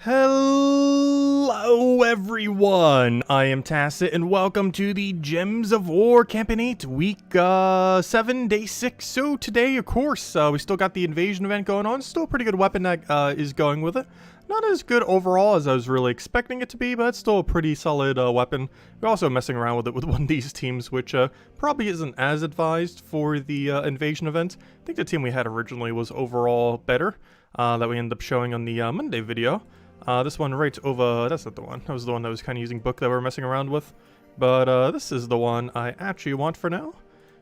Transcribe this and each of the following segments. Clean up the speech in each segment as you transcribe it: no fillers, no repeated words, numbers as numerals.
Hello everyone, I am Tacit and welcome to the Gems of War Campaign 8, week 7, day 6. So today, of course, we still got the invasion event going on. Still a pretty good weapon that is going with it. Not as good overall as I was really expecting it to be, but it's still a pretty solid weapon. We're also messing around with it with one of these teams, which probably isn't as advised for the invasion event. I think the team we had originally was overall better, that we ended up showing on the Monday video. This one right over, that's not the one. That was the one that was kind of using book that we're messing around with. But this is the one I actually want for now.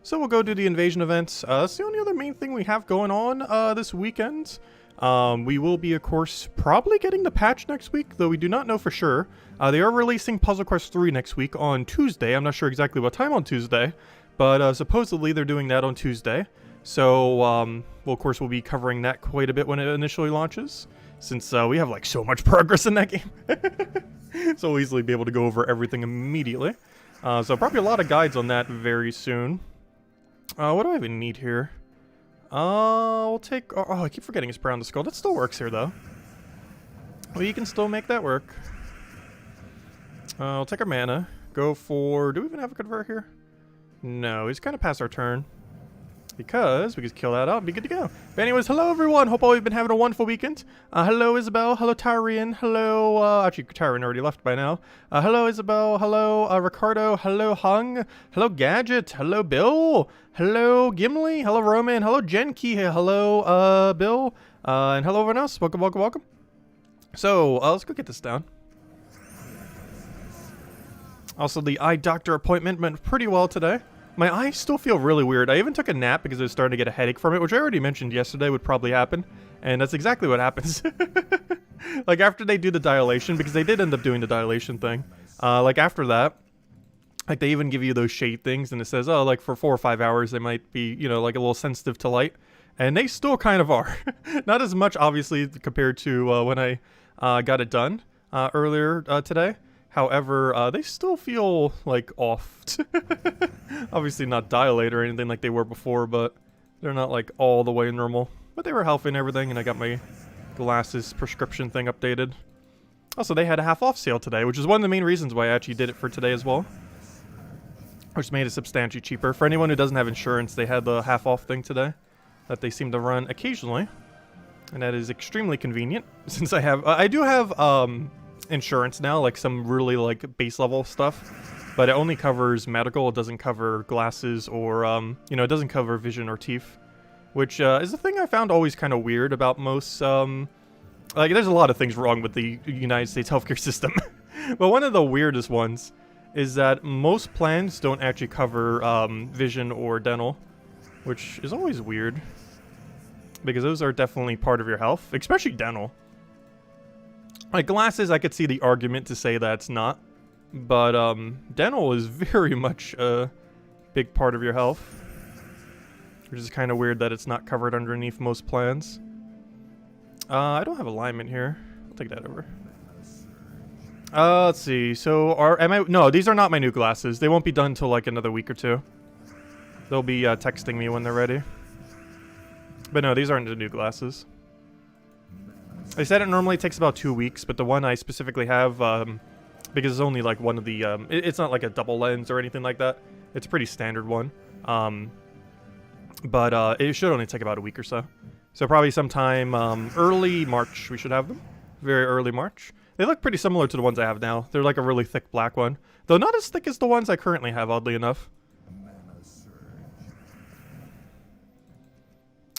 So we'll go do the invasion events. That's the only other main thing we have going on this weekend. We will be, of course, probably getting the patch next week, though we do not know for sure. They are releasing Puzzle Quest 3 next week on Tuesday. I'm not sure exactly what time on Tuesday, but supposedly they're doing that on Tuesday. So, well, of course, we'll be covering that quite a bit when it initially launches, since we have, like, so much progress in that game. So we'll easily be able to go over everything immediately. So probably a lot of guides on that very soon. What do I even need here? We'll take... Oh, I keep forgetting it's Brown the Skull. That still works here, though. Well, you can still make that work. I'll take our mana. Go for... Do we even have a convert here? No, he's kind of past our turn. Because we could kill that out and be good to go. But anyways, hello everyone. Hope all you've been having a wonderful weekend. Hello Isabel. Hello Tyrian. Hello, actually Tyrian already left by now. Hello Isabel. Hello Ricardo. Hello Hung. Hello Gadget. Hello Bill. Hello Gimli. Hello Roman. Hello Genki. Hello Bill. And hello everyone else. Welcome, welcome, welcome. So let's go get this down. Also, the eye doctor appointment went pretty well today. My eyes still feel really weird. I even took a nap because I was starting to get a headache from it, which I already mentioned yesterday would probably happen. And that's exactly what happens. Like, after they do the dilation, because they did end up doing the dilation thing. Like, after that, like, they even give you those shade things, and it says, oh, like, for 4 or 5 hours, they might be, you know, like, a little sensitive to light. And they still kind of are. Not as much, obviously, compared to when I got it done earlier today. However, they still feel, like, off. Obviously not dilate or anything like they were before, but they're not, like, all the way normal. But they were healthy and everything, and I got my glasses prescription thing updated. Also, they had a half-off sale today, which is one of the main reasons why I actually did it for today as well. Which made it substantially cheaper. For anyone who doesn't have insurance, they had the half-off thing today that they seem to run occasionally. And that is extremely convenient, since I do have, insurance now, like some really like base level stuff, but it only covers medical. It doesn't cover glasses or you know, it doesn't cover vision or teeth, which is a thing I found always kind of weird about most like, there's a lot of things wrong with the United States healthcare system. But one of the weirdest ones is that most plans don't actually cover vision or dental, which is always weird because those are definitely part of your health, especially dental. Like, glasses, I could see the argument to say that's not. But, dental is very much a big part of your health. Which is kind of weird that it's not covered underneath most plans. I don't have alignment here. I'll take that over. Let's see. So, no, these are not my new glasses. They won't be done until, like, another week or two. They'll be, texting me when they're ready. But no, these aren't the new glasses. They said it normally takes about 2 weeks, but the one I specifically have, because it's only like one of the, it's not like a double lens or anything like that. It's a pretty standard one. But it should only take about a week or so. So probably sometime early March we should have them. Very early March. They look pretty similar to the ones I have now. They're like a really thick black one. Though not as thick as the ones I currently have, oddly enough.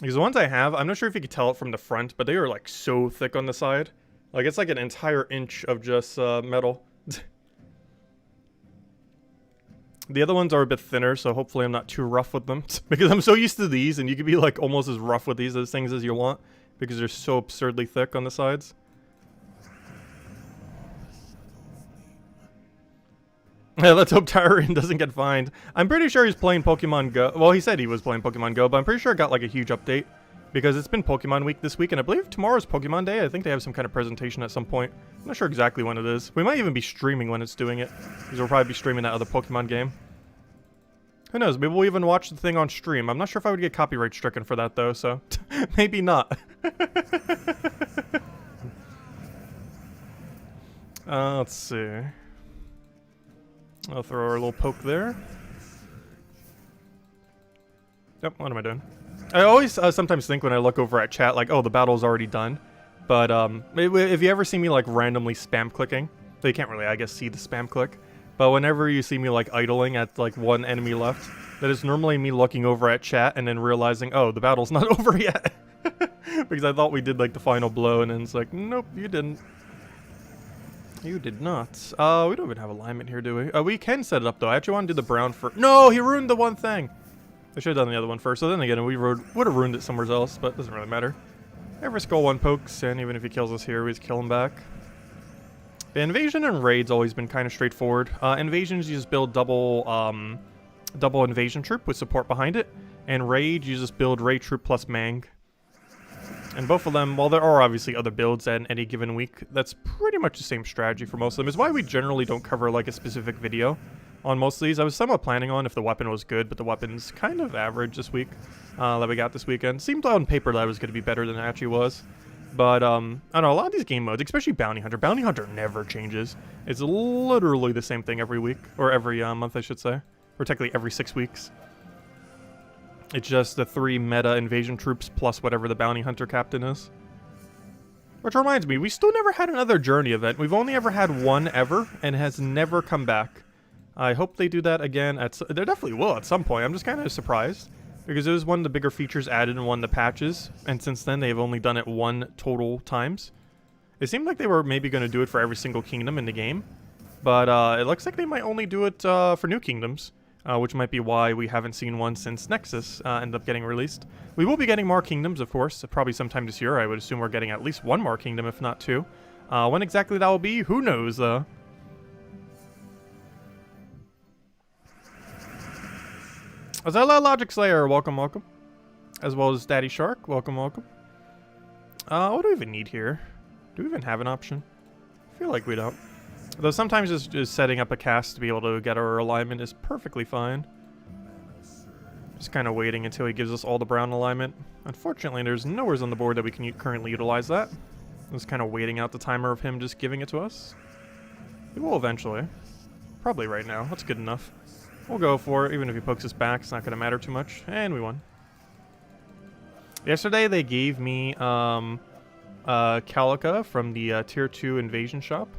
Because the ones I have, I'm not sure if you could tell it from the front, but they are like so thick on the side. Like, it's like an entire inch of just metal. The other ones are a bit thinner, so hopefully I'm not too rough with them. Because I'm so used to these, and you can be like almost as rough with these things as you want. Because they're so absurdly thick on the sides. Yeah, let's hope Tyrian doesn't get fined. I'm pretty sure he's playing Pokemon Go. Well, he said he was playing Pokemon Go, but I'm pretty sure it got like a huge update. Because it's been Pokemon Week this week, and I believe tomorrow's Pokemon Day. I think they have some kind of presentation at some point. I'm not sure exactly when it is. We might even be streaming when it's doing it. Because we'll probably be streaming that other Pokemon game. Who knows? Maybe we'll even watch the thing on stream. I'm not sure if I would get copyright stricken for that, though, so maybe not. Let's see. I'll throw our little poke there. Yep, what am I doing? I always sometimes think when I look over at chat, like, oh, the battle's already done. But if you ever see me, like, randomly spam clicking, so you can't really, I guess, see the spam click. But whenever you see me, like, idling at, like, one enemy left, that is normally me looking over at chat and then realizing, oh, the battle's not over yet. Because I thought we did, like, the final blow, and then it's like, nope, you didn't. You did not. We don't even have alignment here, do we? We can set it up, though. I actually want to do the brown first. No, he ruined the one thing. I should have done the other one first. So then again, we would have ruined it somewhere else, but it doesn't really matter. Every skull one pokes, and even if he kills us here, we just kill him back. The invasion and raid's always been kind of straightforward. Invasions, you just build double invasion troop with support behind it. And raid, you just build raid troop plus mang. And both of them, while there are obviously other builds at any given week, that's pretty much the same strategy for most of them. It's why we generally don't cover like a specific video on most of these. I was somewhat planning on if the weapon was good, but the weapon's kind of average this week that we got this weekend. Seemed on paper that it was going to be better than it actually was. But, I don't know, a lot of these game modes, especially Bounty Hunter. Bounty Hunter never changes. It's literally the same thing every week, or every month, I should say. Or technically every 6 weeks. It's just the 3 meta invasion troops plus whatever the Bounty Hunter captain is. Which reminds me, we still never had another journey event. We've only ever had one ever, and it has never come back. I hope they do that again. They definitely will at some point. I'm just kind of surprised. Because it was one of the bigger features added in one of the patches. And since then, they've only done it 1 total times. It seemed like they were maybe going to do it for every single kingdom in the game. But it looks like they might only do it for new kingdoms. Which might be why we haven't seen one since Nexus ended up getting released. We will be getting more kingdoms, of course, probably sometime this year. I would assume we're getting at least 1 more kingdom, if not 2. When exactly that will be, who knows? Azella Logic Slayer, welcome, welcome. As well as Daddy Shark, welcome, welcome. What do we even need here? Do we even have an option? I feel like we don't. Though sometimes just setting up a cast to be able to get our alignment is perfectly fine. Just kind of waiting until he gives us all the brown alignment. Unfortunately, there's nowhere on the board that we can currently utilize that. Just kind of waiting out the timer of him just giving it to us. We will eventually. Probably right now. That's good enough. We'll go for it. Even if he pokes us back, it's not going to matter too much. And we won. Yesterday, they gave me Calica from the Tier 2 Invasion Shop.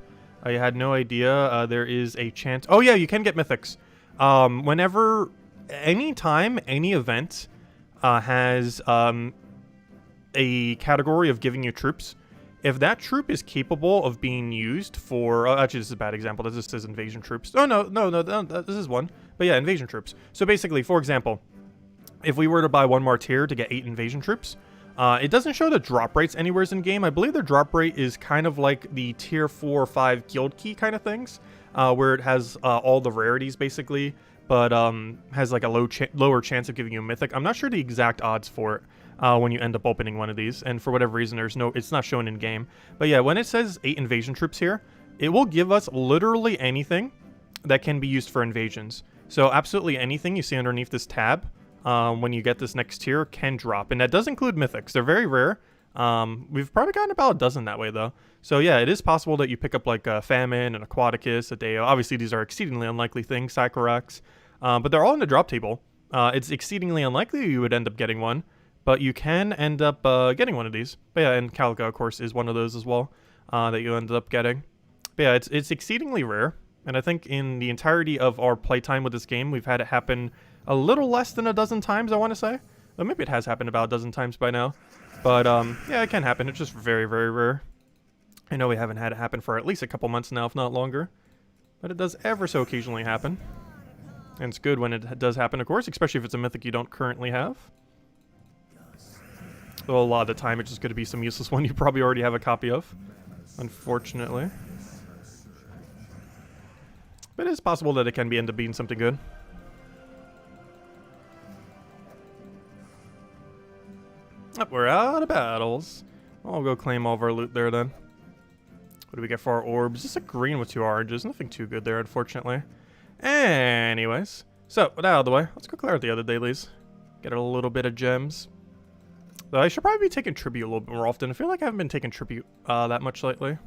I had no idea there is a chance. Oh, yeah, you can get mythics. Whenever, anytime, any event has a category of giving you troops, if that troop is capable of being used for... actually, this is a bad example. This says invasion troops. Oh, no, this is one. But yeah, invasion troops. So basically, for example, if we were to buy 1 more tier to get 8 invasion troops, it doesn't show the drop rates anywhere in game. I believe the drop rate is kind of like the tier 4 or 5 guild key kind of things, where it has all the rarities basically, but has like a lower chance of giving you a mythic. I'm not sure the exact odds for it when you end up opening one of these, and for whatever reason, it's not shown in game. But yeah, when it says 8 invasion troops here, it will give us literally anything that can be used for invasions. So absolutely anything you see underneath this tab, when you get this next tier, can drop. And that does include mythics. They're very rare. We've probably gotten about a dozen that way, though. So yeah, it is possible that you pick up like a Famine, an Aquaticus, a Deo. Obviously, these are exceedingly unlikely things, Sycorax. But they're all in the drop table. It's exceedingly unlikely you would end up getting one, but you can end up getting one of these. But yeah, and Calica, of course, is one of those as well that you ended up getting. But yeah, it's exceedingly rare. And I think in the entirety of our playtime with this game, we've had it happen a little less than a dozen times, I want to say. Well, maybe it has happened about a dozen times by now. But, yeah, it can happen. It's just very, very rare. I know we haven't had it happen for at least a couple months now, if not longer. But it does ever so occasionally happen. And it's good when it does happen, of course, especially if it's a mythic you don't currently have. Though a lot of the time, it's just going to be some useless one you probably already have a copy of. Unfortunately. But it is possible that it can end up being something good. Oh, we're out of battles. I'll go claim all of our loot there then. What do we get for our orbs? Just a green with 2 oranges. Nothing too good there, unfortunately. Anyways. So, with that out of the way, let's go clear out the other dailies. Get a little bit of gems. Though I should probably be taking tribute a little bit more often. I feel like I haven't been taking tribute that much lately.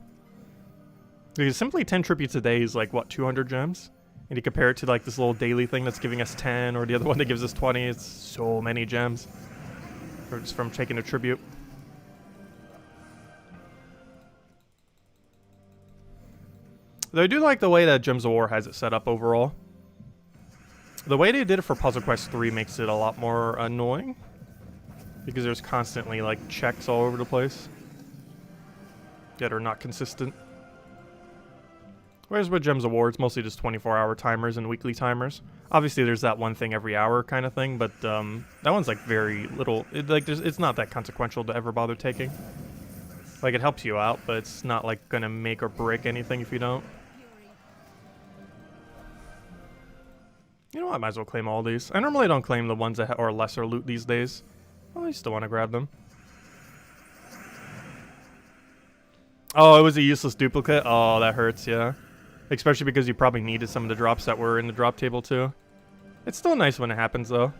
Because simply 10 tributes a day is like, what, 200 gems? And you compare it to like this little daily thing that's giving us 10, or the other one that gives us 20, it's so many gems. Just from taking a tribute. Though I do like the way that Gems of War has it set up overall. The way they did it for Puzzle Quest 3 makes it a lot more annoying. Because there's constantly like checks all over the place that are not consistent. Whereas with Gems of War, it's mostly just 24-hour timers and weekly timers. Obviously, there's that one thing every hour kind of thing, but that one's like very little. It's not that consequential to ever bother taking. Like, it helps you out, but it's not like gonna make or break anything if you don't. You know what? I might as well claim all these. I normally don't claim the ones that are lesser loot these days. Well, I still want to grab them. Oh, it was a useless duplicate? Oh, that hurts, yeah. Especially because you probably needed some of the drops that were in the drop table too. It's still nice when it happens though.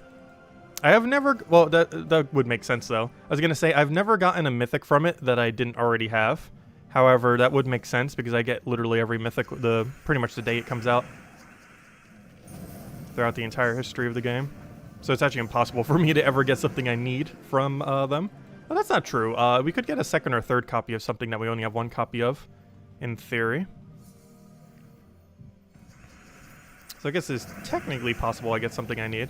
I have never, well, that would make sense though. I was gonna say, I've never gotten a mythic from it that I didn't already have. However, that would make sense because I get literally every mythic pretty much the day it comes out. Throughout the entire history of the game. So it's actually impossible for me to ever get something I need from them. Well, that's not true. We could get a second or third copy of something that we only have one copy of, in theory. So I guess it's technically possible I get something I need.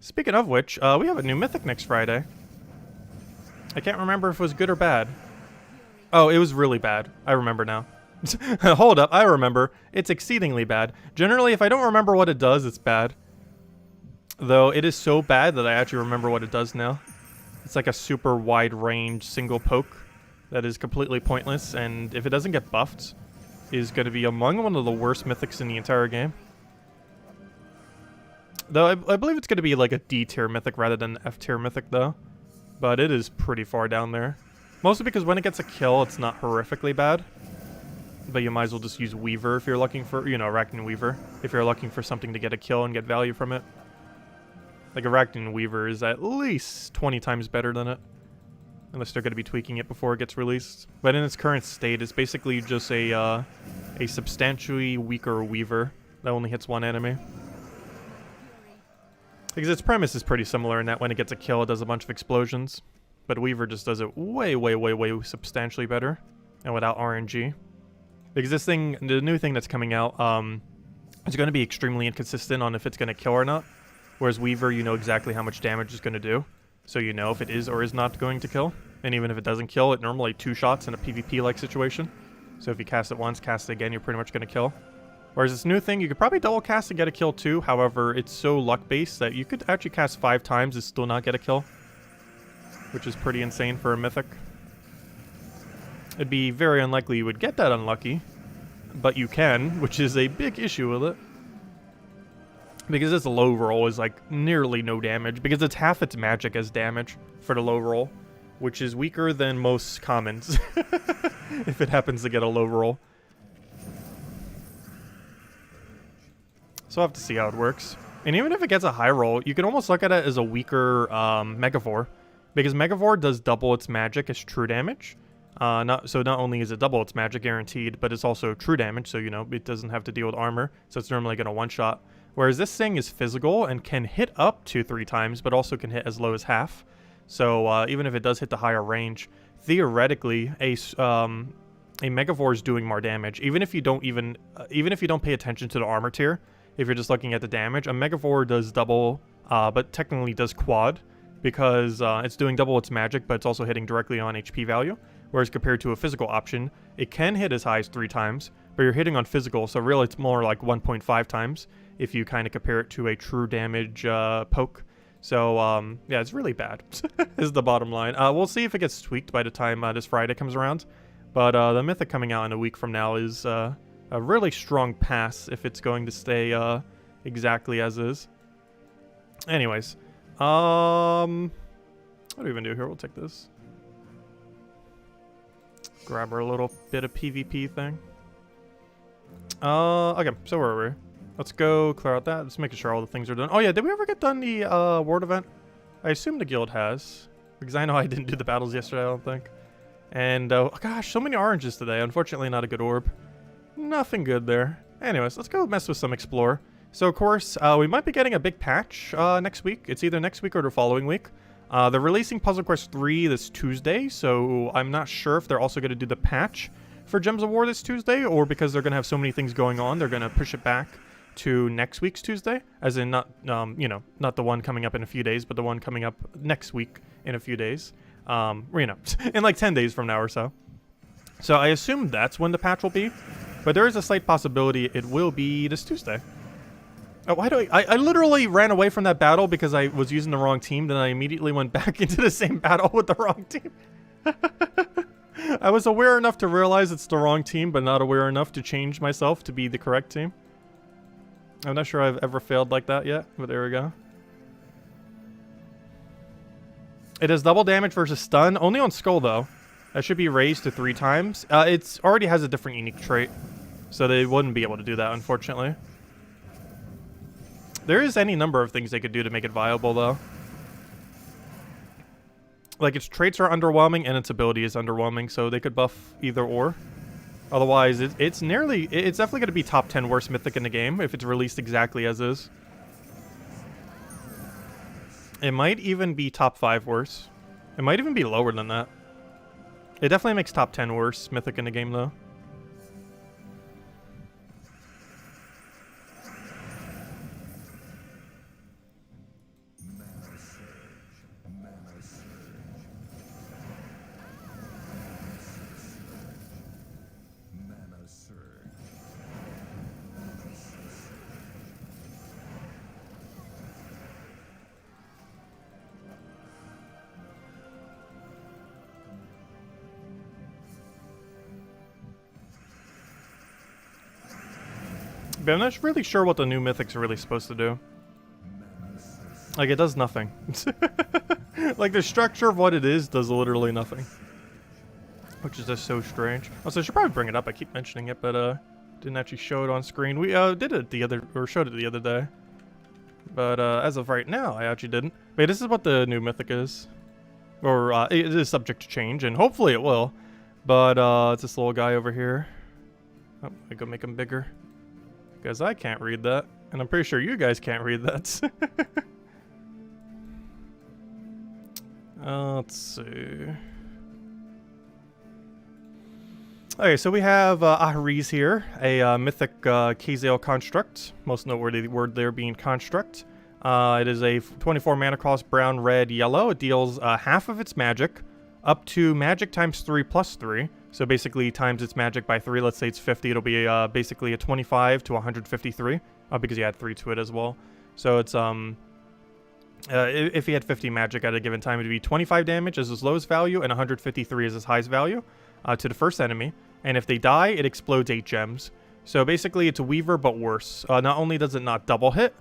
Speaking of which, we have a new mythic next Friday. I can't remember if it was good or bad. Oh, it was really bad. I remember now. Hold up, I remember. It's exceedingly bad. Generally, if I don't remember what it does, it's bad. Though it is so bad that I actually remember what it does now. It's like a super wide range single poke that is completely pointless, and if it doesn't get buffed, is going to be among one of the worst mythics in the entire game. Though I believe it's going to be like a D tier mythic rather than F tier mythic though. But it is pretty far down there. Mostly because when it gets a kill, it's not horrifically bad. But you might as well just use Weaver if you're looking for, you know, Arachne Weaver. If you're looking for something to get a kill and get value from it. Like Arachne Weaver is at least 20 times better than it. Unless they're going to be tweaking it before it gets released. But in its current state, it's basically just a substantially weaker Weaver that only hits one enemy. Because its premise is pretty similar in that when it gets a kill, it does a bunch of explosions. But Weaver just does it way, way, way, way substantially better. And without RNG. Because this thing, the new thing that's coming out, is going to be extremely inconsistent on if it's going to kill or not. Whereas Weaver, you know exactly how much damage it's going to do. So you know if it is or is not going to kill. And even if it doesn't kill, it normally 2 shots in a PvP-like situation. So if you cast it once, cast it again, you're pretty much going to kill. Whereas this new thing, you could probably double cast and get a kill too. However, it's so luck-based that you could actually cast 5 times and still not get a kill. Which is pretty insane for a mythic. It'd be very unlikely you would get that unlucky. But you can, which is a big issue with it. Because this low roll is like nearly no damage. Because it's half its magic as damage for the low roll. Which is weaker than most commons. If it happens to get a low roll. So I'll have to see how it works. And even if it gets a high roll, you can almost look at it as a weaker Megavore. Because Megavore does double its magic as true damage. So not only is it double its magic guaranteed, but it's also true damage. So, you know, it doesn't have to deal with armor. So it's normally going to one-shot. Whereas this thing is physical and can hit up to 3 times, but also can hit as low as half. So even if it does hit the higher range, theoretically, a Megavore is doing more damage. Even if you don't pay attention to the armor tier, if you're just looking at the damage, a Megavore does double, but technically does quad, because it's doing double its magic, but it's also hitting directly on HP value. Whereas compared to a physical option, it can hit as high as 3 times, but you're hitting on physical, so really it's more like 1.5 times if you kind of compare it to a true damage poke. So, yeah, it's really bad, is the bottom line. We'll see if it gets tweaked by the time this Friday comes around. But the Mythic coming out in a week from now is a really strong pass if it's going to stay exactly as is. Anyways, what do we even do here? We'll take this. Grab our little bit of PvP thing. Okay, so where are we? Let's go clear out that. Just making sure all the things are done. Oh yeah, did we ever get done the Ward event? I assume the guild has. Because I know I didn't do the battles yesterday, I don't think. And, gosh, so many oranges today. Unfortunately, not a good orb. Nothing good there. Anyways, let's go mess with some Explore. So, of course, we might be getting a big patch next week. It's either next week or the following week. They're releasing Puzzle Quest 3 this Tuesday, so I'm not sure if they're also going to do the patch for Gems of War this Tuesday, or because they're going to have so many things going on, they're going to push it back to next week's Tuesday, as in not, you know, not the one coming up in a few days, but the one coming up next week in a few days, or, you know, in like 10 days from now or so. So I assume that's when the patch will be, but there is a slight possibility it will be this Tuesday. Oh, why do I literally ran away from that battle because I was using the wrong team, then I immediately went back into the same battle with the wrong team. I was aware enough to realize it's the wrong team, but not aware enough to change myself to be the correct team. I'm not sure I've ever failed like that yet, but there we go. It does double damage versus stun, only on Skull though. That should be raised to 3 times. It already has a different unique trait, so they wouldn't be able to do that, unfortunately. There is any number of things they could do to make it viable, though. Like, its traits are underwhelming, and its ability is underwhelming, so they could buff either or. Otherwise, it's definitely going to be top 10 worst mythic in the game if it's released exactly as is. It might even be top 5 worst. It might even be lower than that. It definitely makes top 10 worst mythic in the game, though. But I'm not really sure what the new mythic's really supposed to do. Like, it does nothing. Like, the structure of what it is does literally nothing. Which is just so strange. Also, I should probably bring it up. I keep mentioning it, but didn't actually show it on screen. We did it showed it the other day. But as of right now, I actually didn't. Wait, this is what the new mythic is. Or it is subject to change, and hopefully it will. But it's this little guy over here. Oh, I go make him bigger. Because I can't read that, and I'm pretty sure you guys can't read that. Let's see. Okay, so we have Ahriz here, a mythic Kazale construct. Most noteworthy word there being construct. It is a 24 mana cost, brown, red, yellow. It deals half of its magic, up to magic times 3 plus 3. So basically times its magic by 3. Let's say it's 50. It'll be basically a 25 to 153 because you add 3 to it as well. So it's if he had 50 magic at a given time, it'd be 25 damage as his lowest value and 153 as his highest value to the first enemy. And if they die, it explodes 8 gems. So basically it's a Weaver but worse. Not only does it not double hit,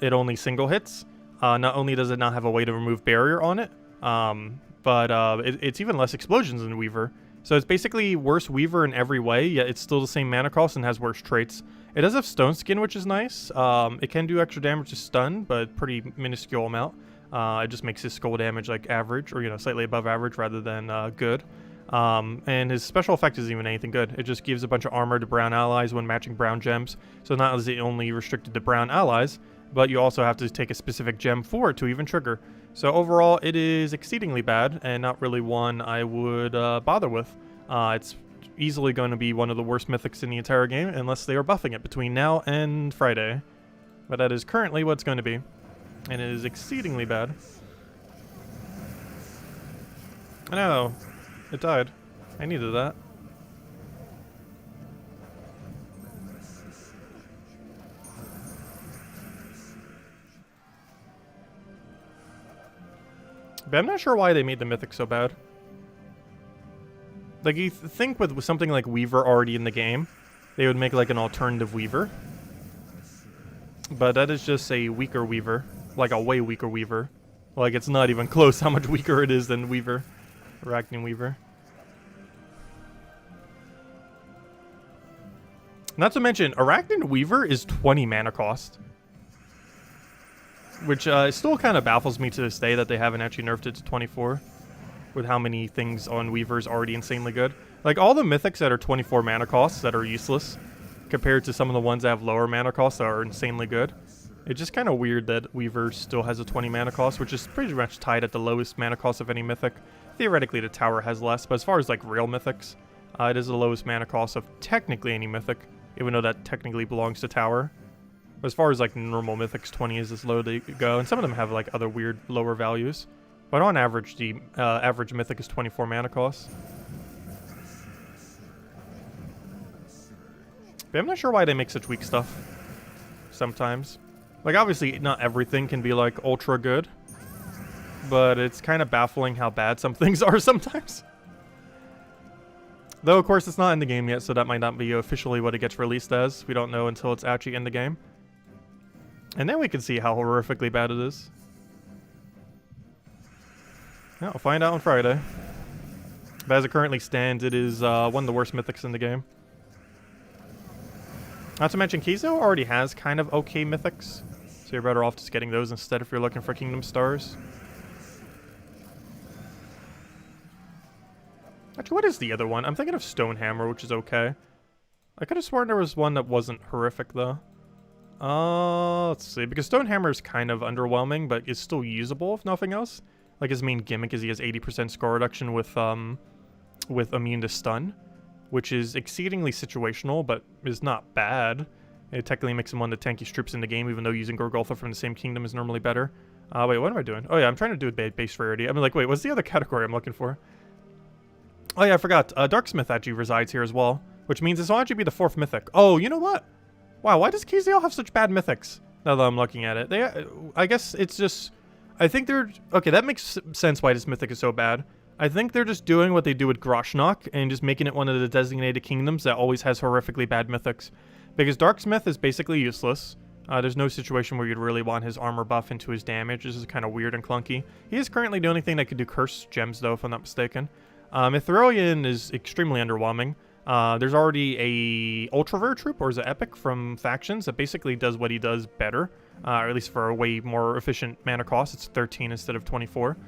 it only single hits. Not only does it not have a way to remove barrier on it, but it's even less explosions than Weaver. So it's basically worse Weaver in every way, yet it's still the same mana cost and has worse traits. It does have Stone Skin, which is nice. It can do extra damage to stun, but pretty minuscule amount. It just makes his skull damage like average, or slightly above average rather than good. And his special effect isn't even anything good. It just gives a bunch of armor to brown allies when matching brown gems. So not only is it only restricted to brown allies, but you also have to take a specific gem for it to even trigger. So overall, it is exceedingly bad, and not really one I would bother with. It's easily going to be one of the worst mythics in the entire game, unless they are buffing it between now and Friday. But that is currently what it's going to be, and it is exceedingly bad. I know, it died. I needed that. But I'm not sure why they made the mythic so bad. Like, you think with something like Weaver already in the game, they would make like an alternative Weaver. But that is just a weaker Weaver. Like a way weaker Weaver. Like, it's not even close how much weaker it is than Weaver. Arachnian Weaver. Not to mention, Arachnian Weaver is 20 mana cost. Which still kind of baffles me to this day that they haven't actually nerfed it to 24. with how many things on Weaver is already insanely good. Like, all the mythics that are 24 mana costs that are useless compared to some of the ones that have lower mana costs that are insanely good. It's just kind of weird that Weaver still has a 20 mana cost, which is pretty much tied at the lowest mana cost of any mythic. Theoretically, the tower has less, but as far as like real mythics, it is the lowest mana cost of technically any mythic, even though that technically belongs to tower. But as far as like normal mythics, 20 is as low they go, and some of them have like other weird lower values. But on average, the average mythic is 24 mana cost. But I'm not sure why they make such weak stuff sometimes. Like, obviously, not everything can be like ultra good, but it's kind of baffling how bad some things are sometimes. Though, of course, it's not in the game yet, so that might not be officially what it gets released as. We don't know until it's actually in the game. And then we can see how horrifically bad it is. Yeah, we'll find out on Friday. But as it currently stands, it is one of the worst mythics in the game. Not to mention, Kizo already has kind of okay mythics, so you're better off just getting those instead if you're looking for Kingdom Stars. Actually, what is the other one? I'm thinking of Stonehammer, which is okay. I could have sworn there was one that wasn't horrific, though. Let's see, because Stonehammer is kind of underwhelming, but is still usable, if nothing else. Like, his main gimmick is he has 80% score reduction with immune to stun, which is exceedingly situational, but is not bad. It technically makes him one of the tankiest troops in the game, even though using Gorgolfa from the same kingdom is normally better. Wait, what am I doing? Oh yeah, I'm trying to do a base rarity. I'm like, wait, what's the other category I'm looking for? Oh yeah, I forgot. Darksmith actually resides here as well, which means this will actually be the 4th mythic. Oh, you know what? Wow, why does Kiziel have such bad mythics? Now that I'm looking at it. I guess it's just... I think they're... Okay, that makes sense why this mythic is so bad. I think they're just doing what they do with Groshnok and just making it one of the designated kingdoms that always has horrifically bad mythics. Because Darksmith is basically useless. There's no situation where you'd really want his armor buff into his damage. This is kind of weird and clunky. He is currently the only thing that could do curse gems, though, if I'm not mistaken. Etherealian is extremely underwhelming. There's already a ultra rare troop, or is it epic, from factions that basically does what he does better, or at least for a way more efficient mana cost. It's 13 instead of 24,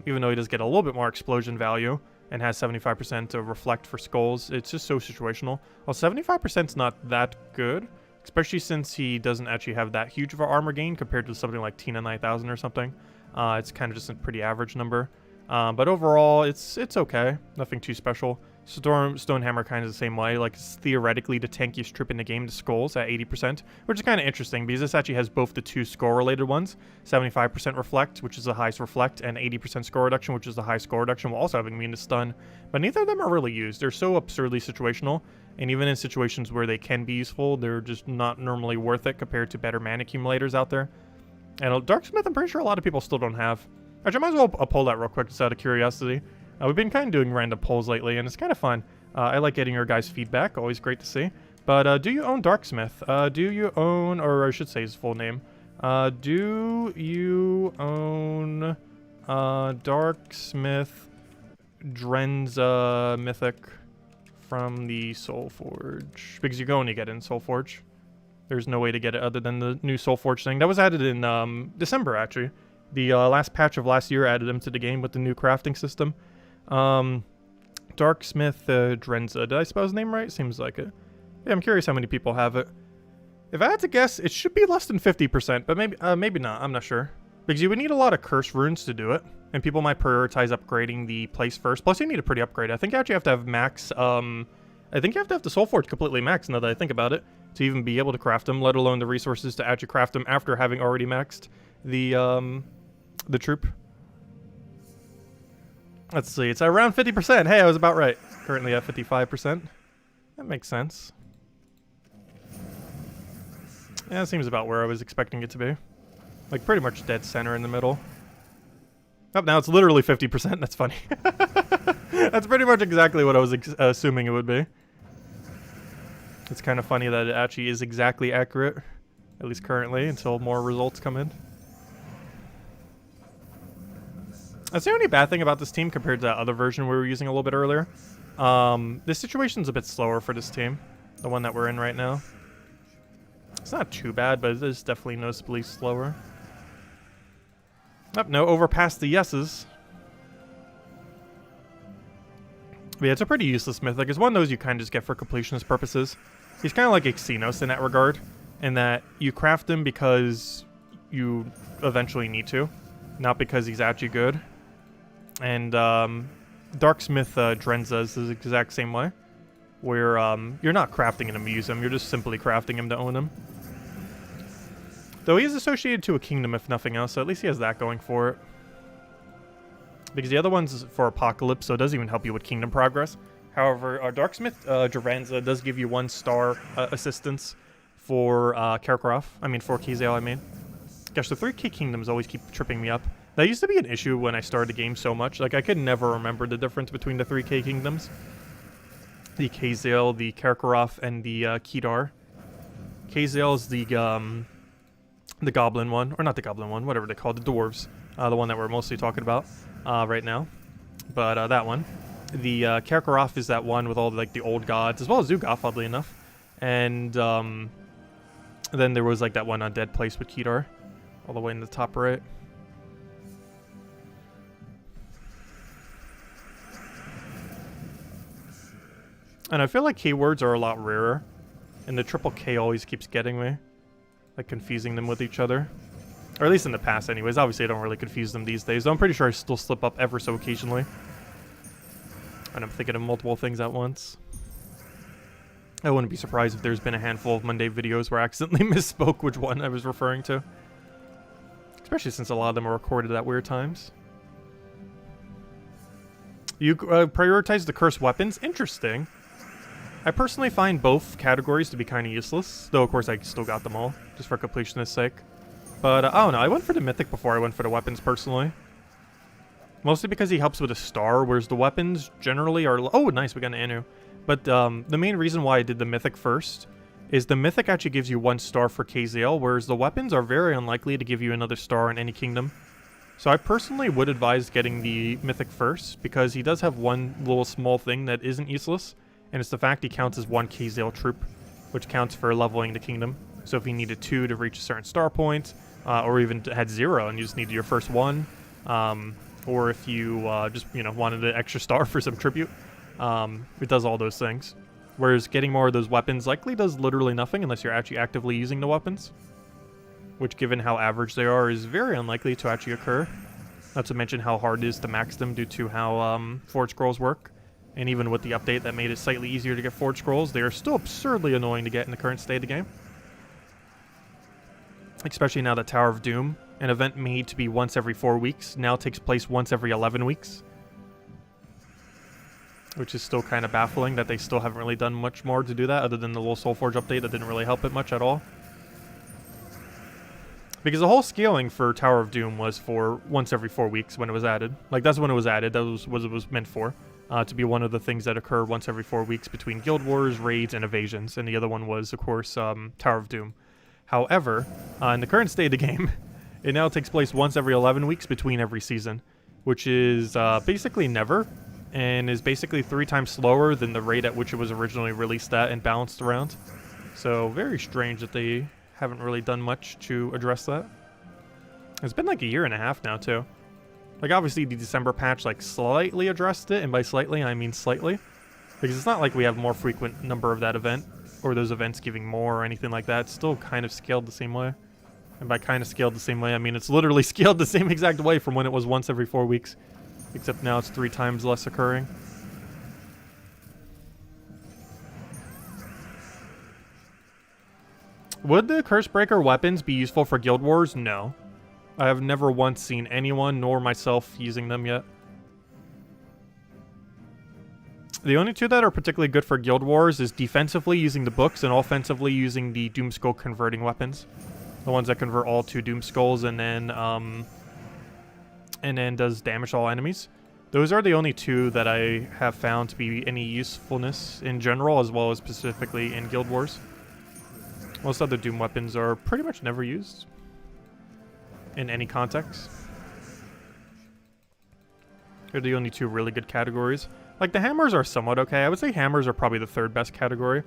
even though he does get a little bit more explosion value and has 75% to reflect for skulls. It's just so situational. Well, 75% is not that good, especially since he doesn't actually have that huge of an armor gain compared to something like Tina 9000 or something. It's kind of just a pretty average number. But overall, it's okay. Nothing too special. Stonehammer kind of the same way. Like, it's theoretically the tankiest troop in the game to skulls at 80%, which is kind of interesting because this actually has both the 2 score-related ones, 75% reflect, which is the highest reflect, and 80% score reduction, which is the high score reduction, while also having immune to stun. But neither of them are really used. They're so absurdly situational, and even in situations where they can be useful, they're just not normally worth it compared to better mana accumulators out there. And Darksmith, I'm pretty sure a lot of people still don't have. Actually, I might as well poll that real quick just out of curiosity. We've been kind of doing random polls lately, and it's kind of fun. I like getting your guys' feedback. Always great to see. But do you own Darksmith? Do you own, or I should say his full name, do you own Darksmith DRZZ Mythic from the Soulforge? Because you go and you get it in Soulforge. There's no way to get it other than the new Soulforge thing. That was added in December, actually. The last patch of last year added them to the game with the new crafting system. Darksmith DRZZ. Did I spell his name right? Seems like it. Yeah, I'm curious how many people have it. If I had to guess, it should be less than 50%, but maybe not. I'm not sure. Because you would need a lot of curse runes to do it, and people might prioritize upgrading the place first. Plus, you need a pretty upgrade. I think you actually have to have max, I think you have to have the Soulforge completely maxed, now that I think about it, to even be able to craft them, let alone the resources to actually craft them after having already maxed the troop. Let's see, it's around 50%. Hey, I was about right. Currently at 55%. That makes sense. Yeah, it seems about where I was expecting it to be. Like, pretty much dead center in the middle. Oh, now it's literally 50%. That's funny. That's pretty much exactly what I was assuming it would be. It's kind of funny that it actually is exactly accurate. At least currently, until more results come in. That's the only bad thing about this team compared to that other version we were using a little bit earlier. This situation's a bit slower for this team. The one that we're in right now. It's not too bad, but it is definitely noticeably slower. Oh, no, overpassed the yeses. But yeah, it's a pretty useless mythic. It's one of those you kind of just get for completionist purposes. He's kind of like Xenos in that regard, in that you craft him because you eventually need to, not because he's actually good. And Darksmith Drenza is the exact same way, where you're not crafting him to use him, you're just simply crafting him to own him. Though he is associated to a kingdom if nothing else, so at least he has that going for it. Because the other one's for Apocalypse, so it doesn't even help you with kingdom progress. However, Darksmith Drenza does give you 1-star assistance for Kakarot. I mean, for Kaziel, I mean. Gosh, the 3K kingdoms always keep tripping me up. That used to be an issue when I started the game so much. Like, I could never remember the difference between the 3K kingdoms. The Kaziel, the Kakarot, and the Kedar. Kaziel is the goblin one, or not the goblin one, whatever they call it, the dwarves. The one that we're mostly talking about right now. But that one. The Kakarot is that one with all the, like, the old gods, as well as Zugoth, oddly enough. And then there was like that one undead place with Kedar, all the way in the top right. And I feel like keywords are a lot rarer, and the triple K always keeps getting me, like confusing them with each other. Or at least in the past anyways. Obviously I don't really confuse them these days, though I'm pretty sure I still slip up ever so occasionally. And I'm thinking of multiple things at once. I wouldn't be surprised if there's been a handful of Monday videos where I accidentally misspoke which one I was referring to. Especially since a lot of them are recorded at weird times. You prioritize the cursed weapons? Interesting. I personally find both categories to be kind of useless. Though, of course, I still got them all, just for completionist's sake. But, I don't know. I went for the mythic before I went for the weapons, personally. Mostly because he helps with a star, whereas the weapons generally are... Oh, nice, we got an Anu. But the main reason why I did the mythic first is the mythic actually gives you 1 star for Kaziel, whereas the weapons are very unlikely to give you another star in any kingdom. So I personally would advise getting the mythic first, because he does have one little small thing that isn't useless, and it's the fact he counts as 1 Kaziel troop, which counts for leveling the kingdom. So if you needed 2 to reach a certain star point, or even had 0 and you just needed your first 1, or if you just, you know, wanted an extra star for some tribute, it does all those things. Whereas getting more of those weapons likely does literally nothing unless you're actually actively using the weapons, which, given how average they are, is very unlikely to actually occur. Not to mention how hard it is to max them due to how Forge Scrolls work. And even with the update that made it slightly easier to get Forge Scrolls, they are still absurdly annoying to get in the current state of the game. Especially now that Tower of Doom, an event made to be once every 4 weeks, now takes place once every 11 weeks. Which is still kind of baffling that they still haven't really done much more to do that, other than the little Soulforge update that didn't really help it much at all. Because the whole scaling for Tower of Doom was for once every 4 weeks when it was added. Like, that's when it was added, that was what it was meant for. To be one of the things that occur once every 4 weeks between Guild Wars, raids, and evasions. And the other one was, of course, Tower of Doom. However, in the current state of the game, it now takes place once every 11 weeks between every season, which is basically never, and is basically 3 times slower than the rate at which it was originally released at and balanced around. So very strange that they haven't really done much to address that. It's been like a year and a half now, too. Like, obviously the December patch like slightly addressed it, and by slightly I mean slightly, because it's not like we have more frequent number of that event, or those events giving more or anything like that. It's still kind of scaled the same way. And by kind of scaled the same way, I mean it's literally scaled the same exact way from when it was once every 4 weeks. Except now it's 3 times less occurring. Would the Cursebreaker weapons be useful for Guild Wars? No. I have never once seen anyone, nor myself, using them yet. The only 2 that are particularly good for Guild Wars is defensively using the books and offensively using the Doomskull converting weapons. The ones that convert all 2 Doomskulls and then does damage to all enemies. Those are the only 2 that I have found to be any usefulness in general, as well as specifically in Guild Wars. Most other Doom weapons are pretty much never used in any context. They're the only 2 really good categories. Like, the hammers are somewhat okay. I would say hammers are probably the 3rd best category.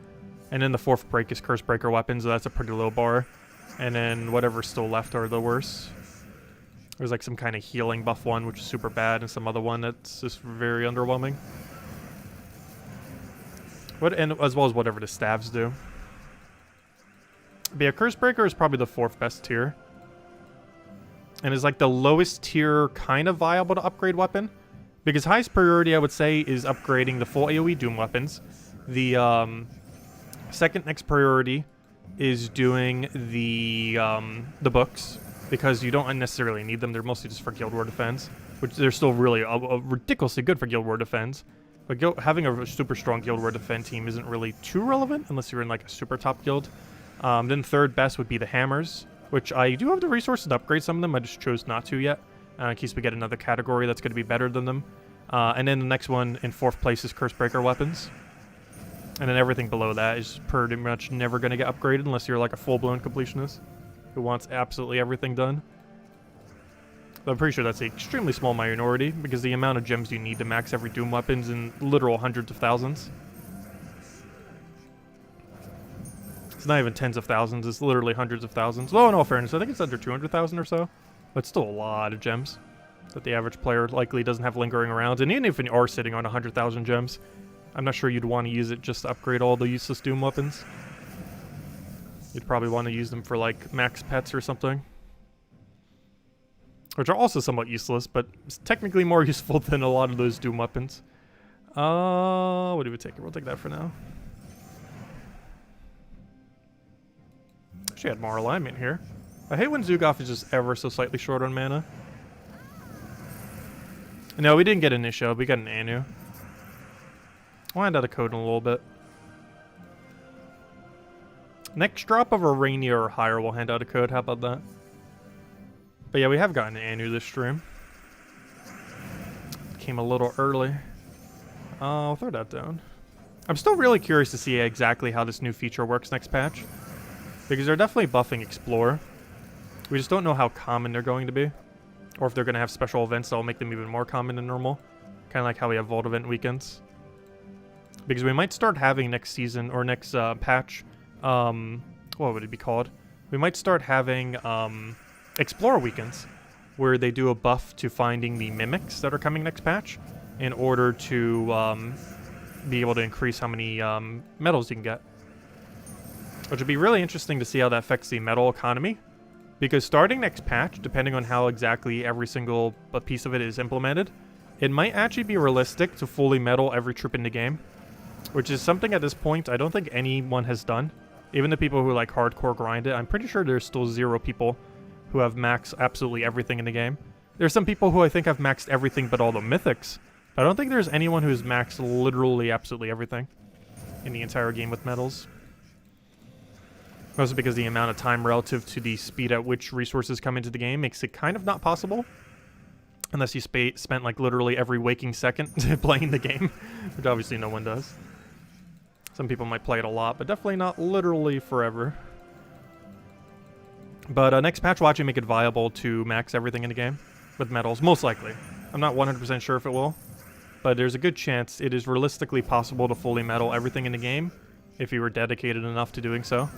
And then the 4th break is Cursebreaker weapons, so that's a pretty low bar. And then whatever's still left are the worst. There's like some kind of healing buff one, which is super bad, and some other one that's just very underwhelming. And as well as whatever the staves do. But yeah, Cursebreaker is probably the 4th best tier. And is like the lowest tier kind of viable to upgrade weapon. Because highest priority, I would say, is upgrading the full AoE Doom weapons. The second next priority is doing the books. Because you don't necessarily need them. They're mostly just for Guild War defense. Which they're still really ridiculously good for Guild War defense. But having a super strong Guild War defense team isn't really too relevant. Unless you're in like a super top guild. Then third best would be the hammers. Which I do have the resources to upgrade some of them. I just chose not to yet. In case we get another category that's going to be better than them. And then the next one in 4th place is Cursebreaker weapons. And then everything below that is pretty much never going to get upgraded unless you're like a full-blown completionist who wants absolutely everything done. But I'm pretty sure that's an extremely small minority because the amount of gems you need to max every Doom weapons in literal hundreds of thousands. It's not even tens of thousands, it's literally hundreds of thousands. Though in all fairness, I think it's under 200,000 or so. But still a lot of gems that the average player likely doesn't have lingering around. And even if you are sitting on 100,000 gems, I'm not sure you'd want to use it just to upgrade all the useless Doom weapons. You'd probably want to use them for like max pets or something. Which are also somewhat useless, but technically more useful than a lot of those Doom weapons. What do we take? We'll take that for now. She had more alignment here. I hate when Zugoff is just ever so slightly short on mana. No, we didn't get an Isho. We got an Anu. I'll hand out a code in a little bit. Next drop of a Rainier or higher, we'll hand out a code. How about that? But yeah, we have gotten an Anu this stream. Came a little early. I'll throw that down. I'm still really curious to see exactly how this new feature works next patch. Because they're definitely buffing Explore. We just don't know how common they're going to be. Or if they're going to have special events that will make them even more common than normal. Kind of like how we have Vault Event weekends. Because we might start having next season, or next patch, what would it be called? We might start having Explorer weekends. Where they do a buff to finding the mimics that are coming next patch. In order to be able to increase how many medals you can get. Which would be really interesting to see how that affects the medal economy. Because starting next patch, depending on how exactly every single piece of it is implemented, it might actually be realistic to fully medal every troop in the game. Which is something at this point I don't think anyone has done. Even the people who like hardcore grind it, I'm pretty sure there's still 0 people who have maxed absolutely everything in the game. There's some people who I think have maxed everything but all the mythics. But I don't think there's anyone who's maxed literally absolutely everything in the entire game with medals. Mostly because the amount of time relative to the speed at which resources come into the game makes it kind of not possible. Unless you spent like literally every waking second playing the game, which obviously no one does. Some people might play it a lot, but definitely not literally forever. But next patch will actually make it viable to max everything in the game with medals, most likely. I'm not 100% sure if it will, but there's a good chance it is realistically possible to fully medal everything in the game if you were dedicated enough to doing so.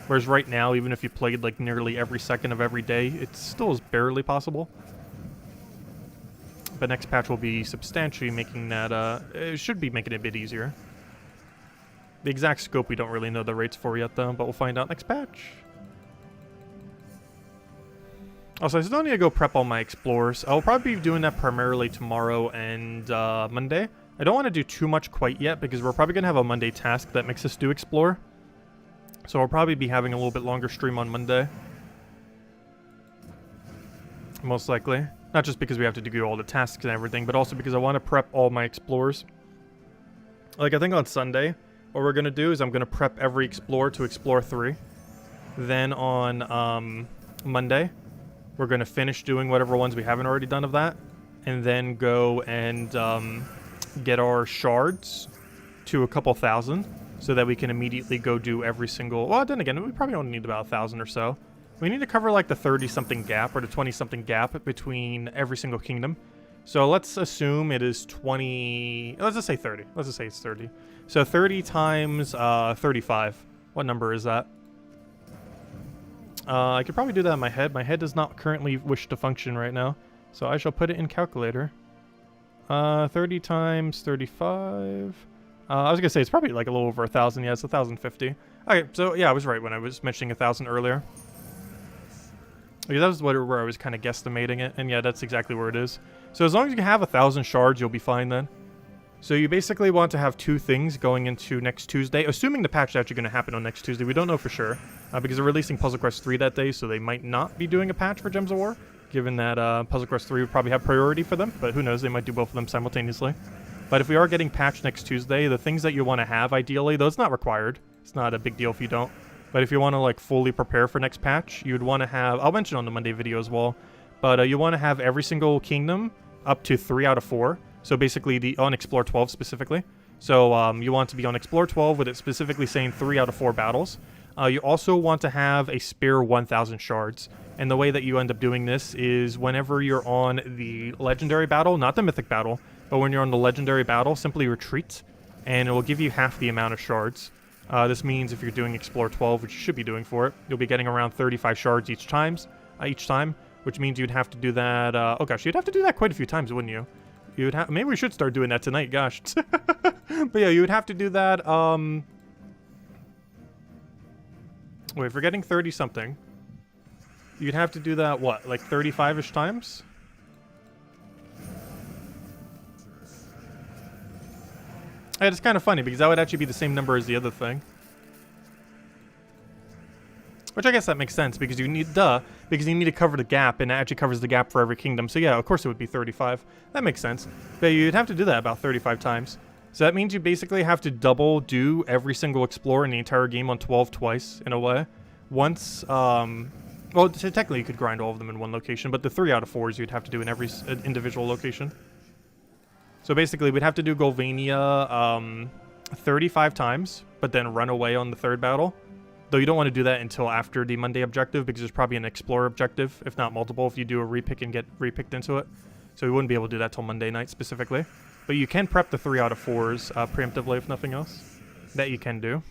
Whereas right now, even if you played like nearly every second of every day, it still is barely possible. But next patch will be substantially making that, it should be making it a bit easier. The exact scope we don't really know the rates for yet though, but we'll find out next patch. Also, I still need to go prep all my explorers. I'll probably be doing that primarily tomorrow and Monday. I don't want to do too much quite yet because we're probably going to have a Monday task that makes us do explore. So I'll probably be having a little bit longer stream on Monday. Most likely. Not just because we have to do all the tasks and everything, but also because I want to prep all my explorers. Like, I think on Sunday, what we're going to do is I'm going to prep every explorer to Explore 3. Then on Monday, we're going to finish doing whatever ones we haven't already done of that. And then go and get our shards to a couple thousand. So that we can immediately go do every single... Well, then again, we probably only need about 1,000 or so. We need to cover like the 30-something gap or the 20-something gap between every single kingdom. So let's assume it is 20... Let's just say 30. Let's just say it's 30. So 30 times 35. What number is that? I could probably do that in my head. My head does not currently wish to function right now. So I shall put it in calculator. 30 times 35... I was gonna say it's probably like a little over 1,000. Yeah, it's 1,050. Okay, so yeah, I was right when I was mentioning 1,000 earlier. Because that was where I was kind of guesstimating it, and yeah, that's exactly where it is. So as long as you have 1,000 shards, you'll be fine then. So you basically want to have 2 things going into next Tuesday, assuming the patch is actually going to happen on next Tuesday. We don't know for sure, because they're releasing Puzzle Quest 3 that day, so they might not be doing a patch for Gems of War, given that Puzzle Quest 3 would probably have priority for them, but who knows, they might do both of them simultaneously. But if we are getting patched next Tuesday, the things that you want to have, ideally, though it's not required, it's not a big deal if you don't, but if you want to like fully prepare for next patch, you'd want to have, I'll mention on the Monday video as well, but you want to have every single kingdom up to 3 out of 4. So basically on Explore 12 specifically. So you want to be on Explore 12 with it specifically saying 3 out of 4 battles. You also want to have a spare 1,000 shards. And the way that you end up doing this is whenever you're on the legendary battle, not the mythic battle, but when you're on the legendary battle, simply retreat, and it will give you half the amount of shards. This means if you're doing Explore 12, which you should be doing for it, you'll be getting around 35 shards each time, which means you'd have to do that, oh gosh, you'd have to do that quite a few times, wouldn't you? You would have, maybe we should start doing that tonight, gosh. But yeah, you would have to do that, wait, if we're getting 30 something, you'd have to do that, what, like 35-ish times? Yeah, it's kind of funny because that would actually be the same number as the other thing. Which I guess that makes sense because you need, because you need to cover the gap, and it actually covers the gap for every kingdom. So yeah, of course it would be 35. That makes sense. But you'd have to do that about 35 times. So that means you basically have to double do every single Explorer in the entire game on 12 twice, in a way. Once, well, technically you could grind all of them in one location, but the 3 out of 4s you'd have to do in every individual location. So basically we'd have to do Golvania 35 times, but then run away on the 3rd battle. Though you don't want to do that until after the Monday objective, because there's probably an Explorer objective, if not multiple, if you do a repick and get repicked into it. So we wouldn't be able to do that till Monday night specifically. But you can prep the 3 out of 4s preemptively, if nothing else. That you can do.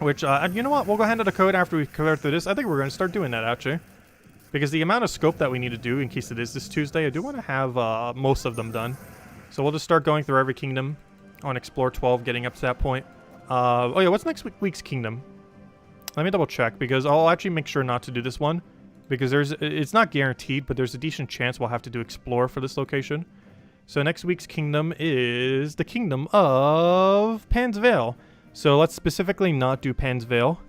Which, you know what? We'll go ahead into the code after we clear through this. I think we're going to start doing that, actually. Because the amount of scope that we need to do, in case it is this Tuesday, I do want to have most of them done. So we'll just start going through every kingdom on Explore 12, getting up to that point. Oh yeah, what's next week's kingdom? Let me double check, because I'll actually make sure not to do this one. Because it's not guaranteed, but there's a decent chance we'll have to do Explore for this location. So next week's kingdom is the kingdom of Pan's Vale. So let's specifically not do Pan's Vale,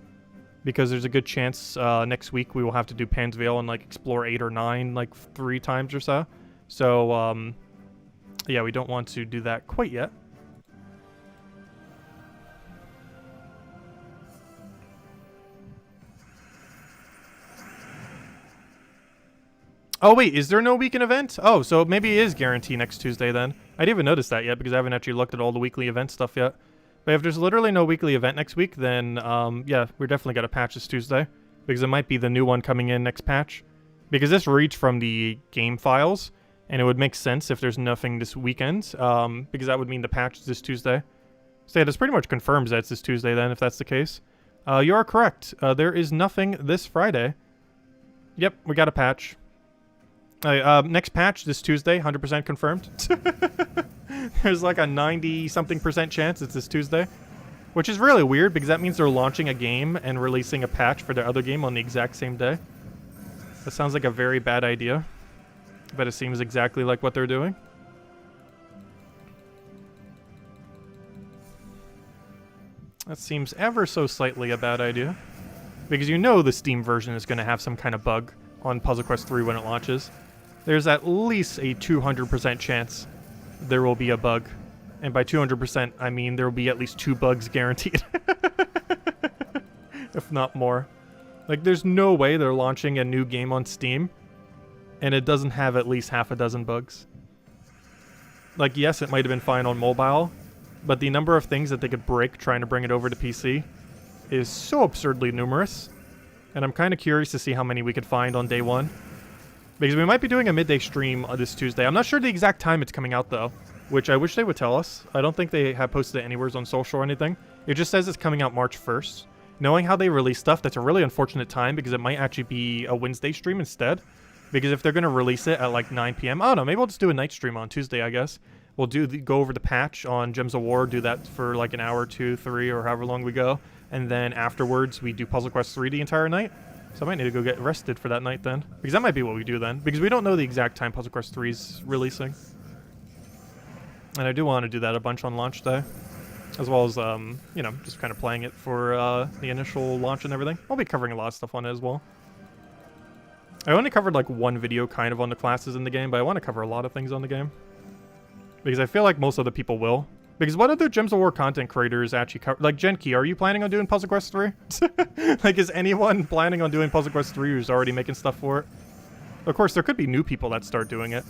because there's a good chance next week we will have to do Pan's Vale and like Explore 8 or 9 like 3 times or so. So yeah, we don't want to do that quite yet. Oh wait, is there no weekend event? Oh, so maybe it is guaranteed next Tuesday then. I didn't even notice that yet because I haven't actually looked at all the weekly event stuff yet. But if there's literally no weekly event next week, then yeah, we're definitely gonna patch this Tuesday. Because it might be the new one coming in next patch. Because this reads from the game files, and it would make sense if there's nothing this weekend, because that would mean the patch is this Tuesday. So yeah, this pretty much confirms that it's this Tuesday then, if that's the case. You are correct. There is nothing this Friday. Yep, we got a patch. Next patch this Tuesday, 100% confirmed. There's like a 90-something% chance it's this Tuesday. Which is really weird, because that means they're launching a game and releasing a patch for their other game on the exact same day. That sounds like a very bad idea. But it seems exactly like what they're doing. That seems ever so slightly a bad idea. Because you know the Steam version is going to have some kind of bug on Puzzle Quest 3 when it launches. There's at least a 200% chance there will be a bug. And by 200%, I mean there will be at least 2 bugs guaranteed. If not more. Like, there's no way they're launching a new game on Steam and it doesn't have at least half a dozen bugs. Like, yes, it might have been fine on mobile, but the number of things that they could break trying to bring it over to PC is so absurdly numerous. And I'm kind of curious to see how many we could find on day 1. Because we might be doing a midday stream this Tuesday. I'm not sure the exact time it's coming out, though. Which I wish they would tell us. I don't think they have posted it anywhere on social or anything. It just says it's coming out March 1st. Knowing how they release stuff, that's a really unfortunate time because it might actually be a Wednesday stream instead. Because if they're going to release it at like 9 p.m. I don't know, maybe we'll just do a night stream on Tuesday, I guess. we'll go over the patch on Gems of War, do that for like an hour, 2, 3, or however long we go. And then afterwards, we do Puzzle Quest 3 the entire night. So I might need to go get rested for that night then. Because that might be what we do then. Because we don't know the exact time Puzzle Quest 3's releasing. And I do want to do that a bunch on launch day. As well as, you know, just kind of playing it for the initial launch and everything. I'll be covering a lot of stuff on it as well. I only covered like one video kind of on the classes in the game, but I want to cover a lot of things on the game. Because I feel like most other people will. Because what other Gems of War content creators actually cover? Like, Genki, are you planning on doing Puzzle Quest 3? Like, is anyone planning on doing Puzzle Quest 3 who's already making stuff for it? Of course, there could be new people that start doing it.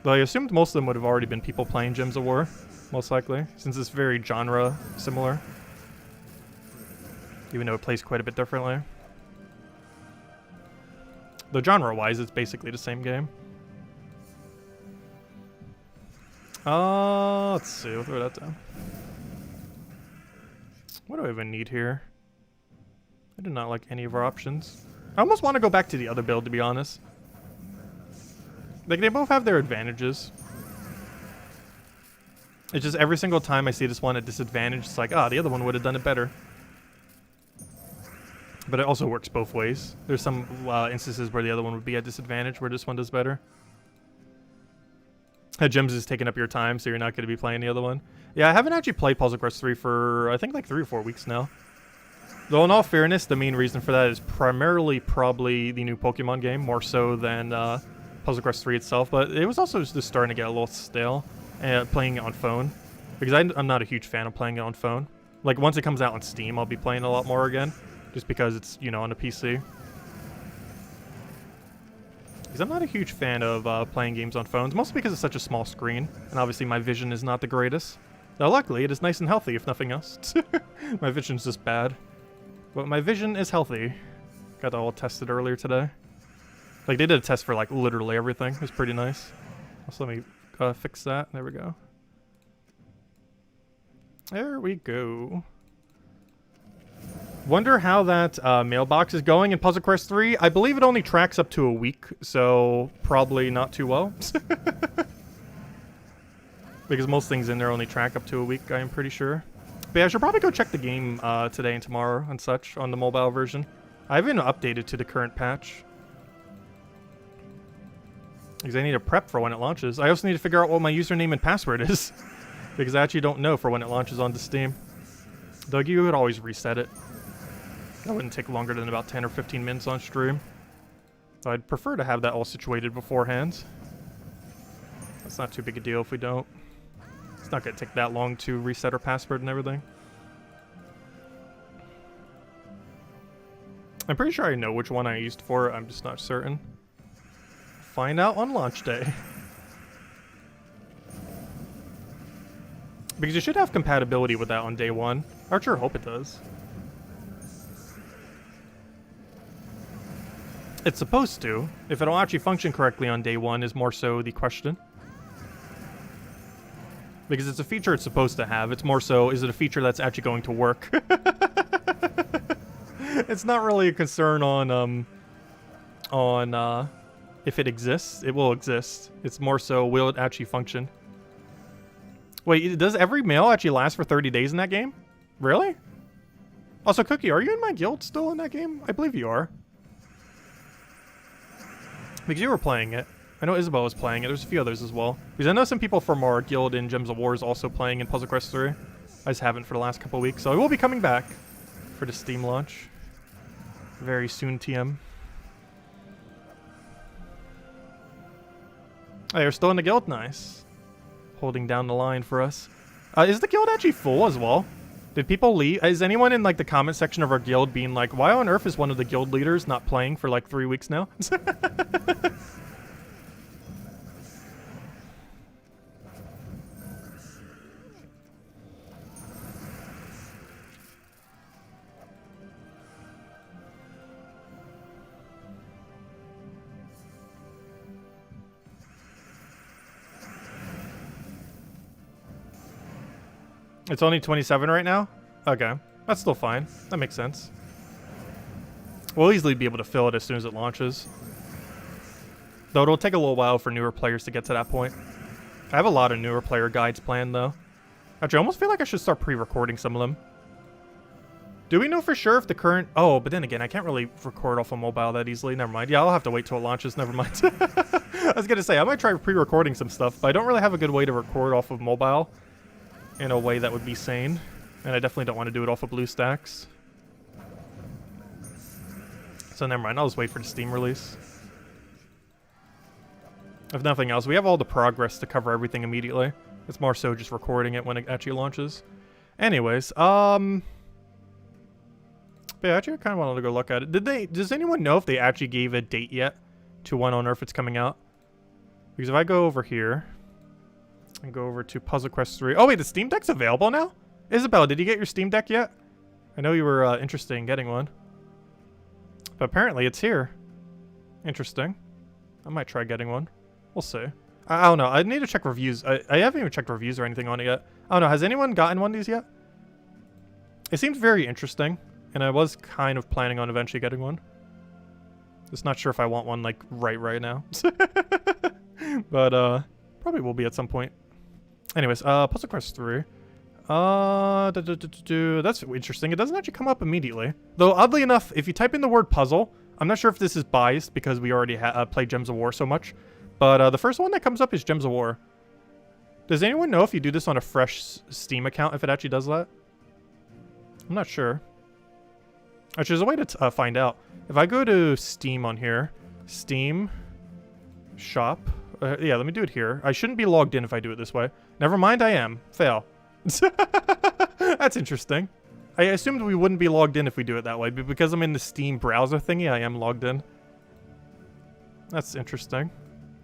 Though I assumed most of them would have already been people playing Gems of War, most likely, since it's very genre similar. Even though it plays quite a bit differently. Though genre-wise, it's basically the same game. Let's see, we'll throw that down. What do I even need here? I do not like any of our options. I almost want to go back to the other build, to be honest. Like, they both have their advantages. It's just every single time I see this one at disadvantage, it's like, the other one would have done it better. But it also works both ways. There's some instances where the other one would be at disadvantage, where this one does better. Gems is taking up your time, so you're not going to be playing the other one. Yeah, I haven't actually played Puzzle Quest 3 for, I think, like 3 or 4 weeks now. Though, in all fairness, the main reason for that is primarily probably the new Pokemon game, more so than Puzzle Quest 3 itself. But it was also just starting to get a little stale playing it on phone. Because I'm not a huge fan of playing it on phone. Like, once it comes out on Steam, I'll be playing a lot more again. Just because it's, you know, on a PC. Because I'm not a huge fan of playing games on phones, mostly because it's such a small screen, and obviously my vision is not the greatest. Though luckily, it is nice and healthy, if nothing else. My vision's just bad. But my vision is healthy. Got that all tested earlier today. Like, they did a test for, like, literally everything. It was pretty nice. Also, let me fix that. There we go. There we go. Wonder how that mailbox is going in Puzzle Quest 3. I believe it only tracks up to a week, so probably not too well. Because most things in there only track up to a week, I am pretty sure. But yeah, I should probably go check the game today and tomorrow and such on the mobile version. I haven't updated to the current patch. Because I need to prep for when it launches. I also need to figure out what my username and password is. Because I actually don't know for when it launches onto Steam. Though you could always reset it. That wouldn't take longer than about 10 or 15 minutes on stream. So I'd prefer to have that all situated beforehand. That's not too big a deal if we don't. It's not going to take that long to reset our password and everything. I'm pretty sure I know which one I used for it. I'm just not certain. Find out on launch day. Because you should have compatibility with that on day one. I sure hope it does. It's supposed to. If it'll actually function correctly on day one is more so the question. Because it's a feature it's supposed to have. It's more so, is it a feature that's actually going to work? It's not really a concern on if it exists. It will exist. It's more so, will it actually function? Wait, does every mail actually last for 30 days in that game? Really? Also, Cookie, are you in my guild still in that game? I believe you are. Because you were playing it. I know Isabel was playing it. There's a few others as well. Because I know some people from our guild in Gems of War is also playing in Puzzle Quest 3. I just haven't for the last couple of weeks. So I will be coming back for the Steam launch. Very soon, TM. Oh, you're still in the guild? Nice. Holding down the line for us. Is the guild actually full as well? Did people leave? Is anyone in like the comment section of our guild being like, why on earth is one of the guild leaders not playing for like 3 weeks now? It's only 27 right now? Okay. That's still fine. That makes sense. We'll easily be able to fill it as soon as it launches. Though it'll take a little while for newer players to get to that point. I have a lot of newer player guides planned, though. Actually, I almost feel like I should start pre-recording some of them. Do we know for sure if the current... Oh, but then again, I can't really record off a mobile that easily. Never mind. Yeah, I'll have to wait till it launches. Never mind. I was going to say, I might try pre-recording some stuff, but I don't really have a good way to record off of mobile in a way that would be sane. And I definitely don't want to do it off of BlueStacks. So never mind. I'll just wait for the Steam release. If nothing else, we have all the progress to cover everything immediately. It's more so just recording it when it actually launches. Anyways, but yeah, actually I kind of wanted to go look at it. Does anyone know if they actually gave a date yet to when on Earth it's coming out? Because if I go over here and go over to Puzzle Quest 3. Oh wait, the Steam Deck's available now? Isabel, did you get your Steam Deck yet? I know you were interested in getting one. But apparently it's here. Interesting. I might try getting one. We'll see. I don't know. I need to check reviews. I haven't even checked reviews or anything on it yet. I don't know. Has anyone gotten one of these yet? It seems very interesting. And I was kind of planning on eventually getting one. Just not sure if I want one, like, right now. But, probably will be at some point. Anyways, Puzzle Quest 3. That's interesting. It doesn't actually come up immediately. Though, oddly enough, if you type in the word puzzle, I'm not sure if this is biased because we already played Gems of War so much. But the first one that comes up is Gems of War. Does anyone know if you do this on a fresh Steam account, if it actually does that? I'm not sure. Actually, there's a way to find out. If I go to Steam on here, Steam, Shop. Yeah, let me do it here. I shouldn't be logged in if I do it this way. Never mind, I am. Fail. That's interesting. I assumed we wouldn't be logged in if we do it that way, but because I'm in the Steam browser thingy, I am logged in. That's interesting.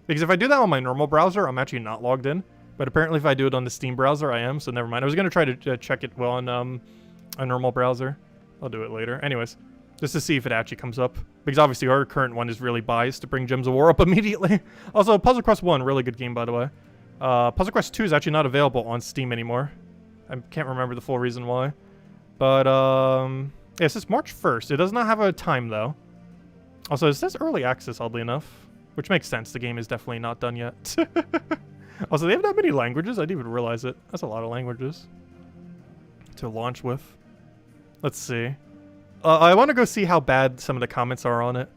Because if I do that on my normal browser, I'm actually not logged in. But apparently if I do it on the Steam browser, I am, so never mind. I was going to try to check it on a normal browser. I'll do it later. Anyways, just to see if it actually comes up. Because obviously our current one is really biased to bring Gems of War up immediately. Also, Puzzle Quest 1, really good game, by the way. Puzzle Quest 2 is actually not available on Steam anymore. I can't remember the full reason why. But, yeah, it says March 1st. It does not have a time, though. Also, it says early access, oddly enough. Which makes sense. The game is definitely not done yet. Also, they have that many languages. I didn't even realize it. That's a lot of languages to launch with. Let's see. I want to go see how bad some of the comments are on it.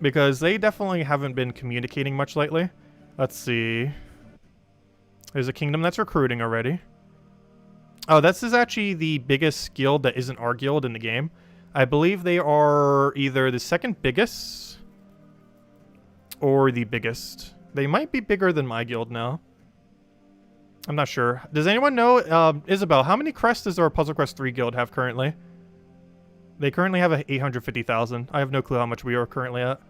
Because they definitely haven't been communicating much lately. Let's see. There's a kingdom that's recruiting already. Oh, this is actually the biggest guild that isn't our guild in the game. I believe they are either the second biggest or the biggest. They might be bigger than my guild now. I'm not sure. Does anyone know, Isabel, how many crests does our Puzzle Quest 3 guild have currently? They currently have 850,000. I have no clue how much we are currently at.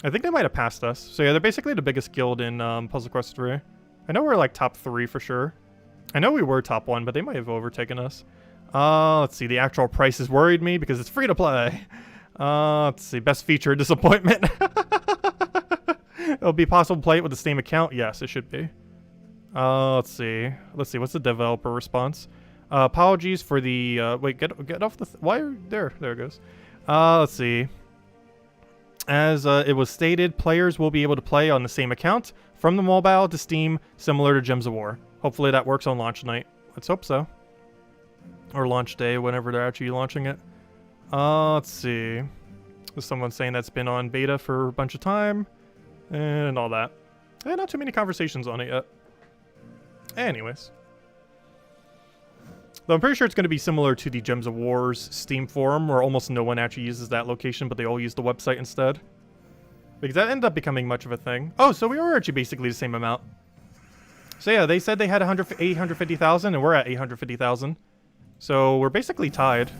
I think they might have passed us. So yeah, they're basically the biggest guild in Puzzle Quest 3. I know we're like top 3 for sure. I know we were top 1, but they might have overtaken us. Let's see. The actual prices worried me because it's free to play. Let's see. Best feature, disappointment. It'll be possible to play it with the Steam account. Yes, it should be. Let's see. Let's see. What's the developer response? Apologies for the... wait, get off the... why? There it goes. Let's see. As it was stated, players will be able to play on the same account from the mobile to Steam, similar to Gems of War. Hopefully that works on launch night. Let's hope so. Or launch day, whenever they're actually launching it. Let's see. There's someone saying that's been on beta for a bunch of time. And all that. Not too many conversations on it yet. Anyways. Though I'm pretty sure it's going to be similar to the Gems of War's Steam forum, where almost no one actually uses that location, but they all use the website instead. Because that ended up becoming much of a thing. Oh, so we were actually basically the same amount. So yeah, they said they had 850,000, and we're at 850,000. So we're basically tied.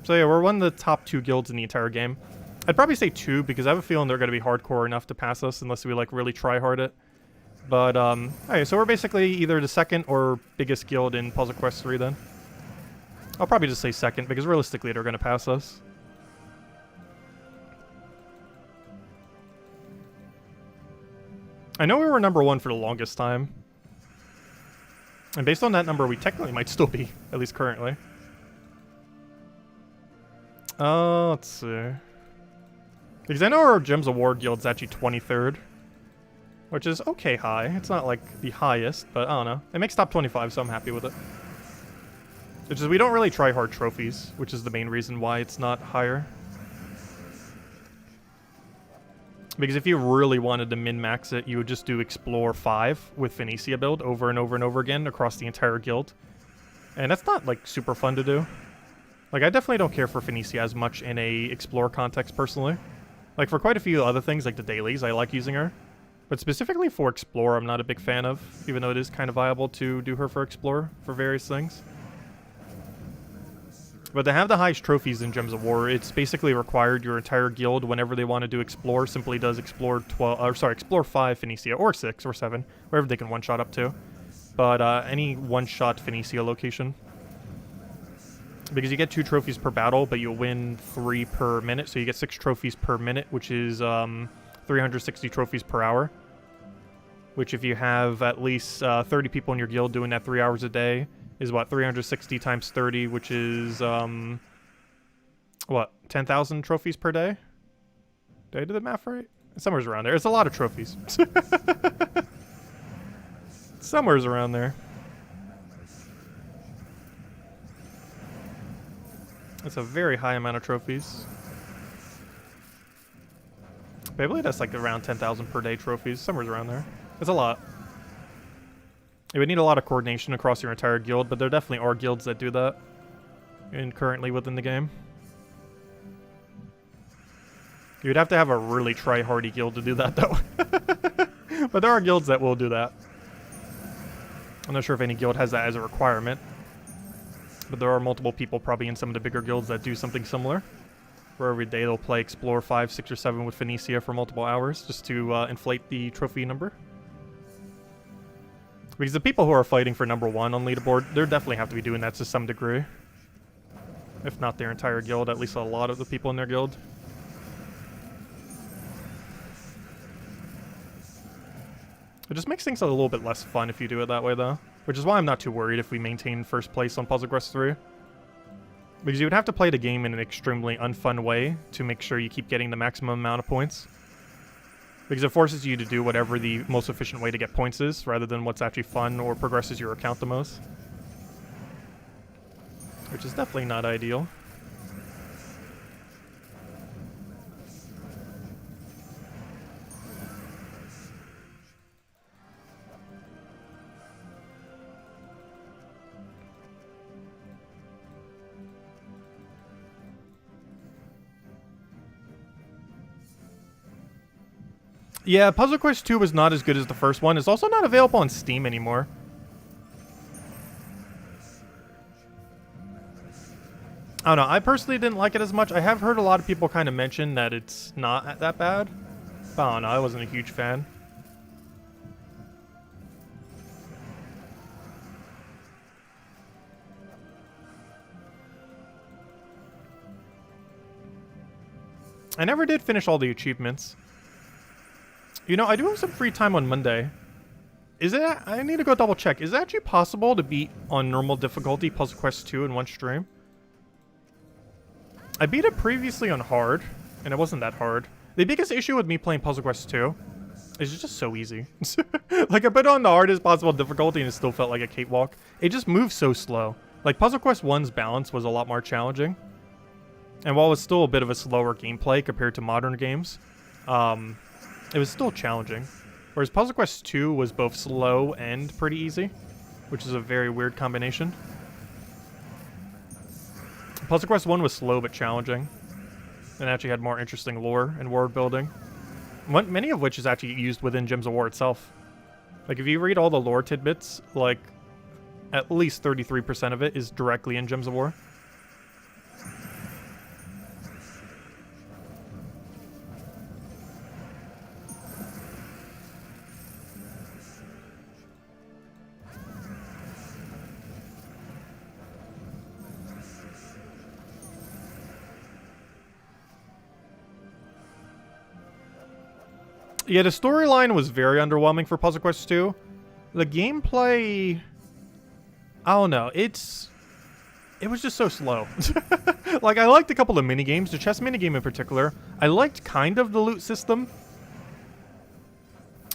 So yeah, we're one of the top 2 guilds in the entire game. I'd probably say 2, because I have a feeling they're going to be hardcore enough to pass us, unless we like really try hard it. But, okay, so we're basically either the second or biggest guild in Puzzle Quest 3 then. I'll probably just say second, because realistically they're going to pass us. I know we were number 1 for the longest time. And based on that number, we technically might still be, at least currently. Let's see. Because I know our Gems of War guild's actually 23rd. which is okay high. It's not like the highest, but I don't know. It makes top 25, so I'm happy with it. Which is, we don't really try hard trophies, which is the main reason why it's not higher. Because if you really wanted to min-max it, you would just do Explore 5 with Phoenicia build over and over and over again across the entire guild. And that's not, like, super fun to do. Like, I definitely don't care for Phoenicia as much in a Explore context, personally. Like, for quite a few other things, like the dailies, I like using her. But specifically for Explore, I'm not a big fan of, even though it is kind of viable to do her for Explore for various things. But to have the highest trophies in Gems of War, it's basically required your entire guild, whenever they want to do Explore, simply does Explore 5 Phoenicia, or 6, or 7, wherever they can one-shot up to. But any one-shot Phoenicia location. Because you get 2 trophies per battle, but you'll win 3 per minute, so you get 6 trophies per minute, which is 360 trophies per hour. Which, if you have at least 30 people in your guild doing that 3 hours a day, is what, 360 times 30, which is, what, 10,000 trophies per day? Did I do the math right? Somewhere's around there. It's a lot of trophies. Somewhere's around there. That's a very high amount of trophies. But I believe that's like around 10,000 per day trophies. Somewhere's around there. It's a lot. It would need a lot of coordination across your entire guild, but there definitely are guilds that do that. And currently within the game. You'd have to have a really try-hardy guild to do that, though. But there are guilds that will do that. I'm not sure if any guild has that as a requirement. But there are multiple people probably in some of the bigger guilds that do something similar. Where every day they'll play Explore 5, 6, or 7 with Phoenicia for multiple hours, just to inflate the trophy number. Because the people who are fighting for number 1 on leaderboard, they definitely have to be doing that to some degree. If not their entire guild, at least a lot of the people in their guild. It just makes things a little bit less fun if you do it that way, though. Which is why I'm not too worried if we maintain first place on Puzzle Quest 3. Because you would have to play the game in an extremely unfun way to make sure you keep getting the maximum amount of points. Because it forces you to do whatever the most efficient way to get points is, rather than what's actually fun or progresses your account the most. Which is definitely not ideal. Yeah, Puzzle Quest 2 was not as good as the first one. It's also not available on Steam anymore. I don't know, I personally didn't like it as much. I have heard a lot of people kind of mention that it's not that bad. But I don't know, I wasn't a huge fan. I never did finish all the achievements. You know, I do have some free time on Monday. Is it? I need to go double check. Is it actually possible to beat on normal difficulty Puzzle Quest 2 in one stream? I beat it previously on hard, and it wasn't that hard. The biggest issue with me playing Puzzle Quest 2 is it's just so easy. Like, I put it on the hardest possible difficulty and it still felt like a cakewalk. It just moves so slow. Like, Puzzle Quest 1's balance was a lot more challenging. And while it was still a bit of a slower gameplay compared to modern games, it was still challenging. Whereas Puzzle Quest 2 was both slow and pretty easy, which is a very weird combination. Puzzle Quest 1 was slow but challenging, and actually had more interesting lore and world building. Many of which is actually used within Gems of War itself. Like, if you read all the lore tidbits, like, at least 33% of it is directly in Gems of War. Yeah, the storyline was very underwhelming for Puzzle Quest 2. The gameplay, I don't know, it was just so slow. Like, I liked a couple of minigames, the chess minigame in particular. I liked kind of the loot system.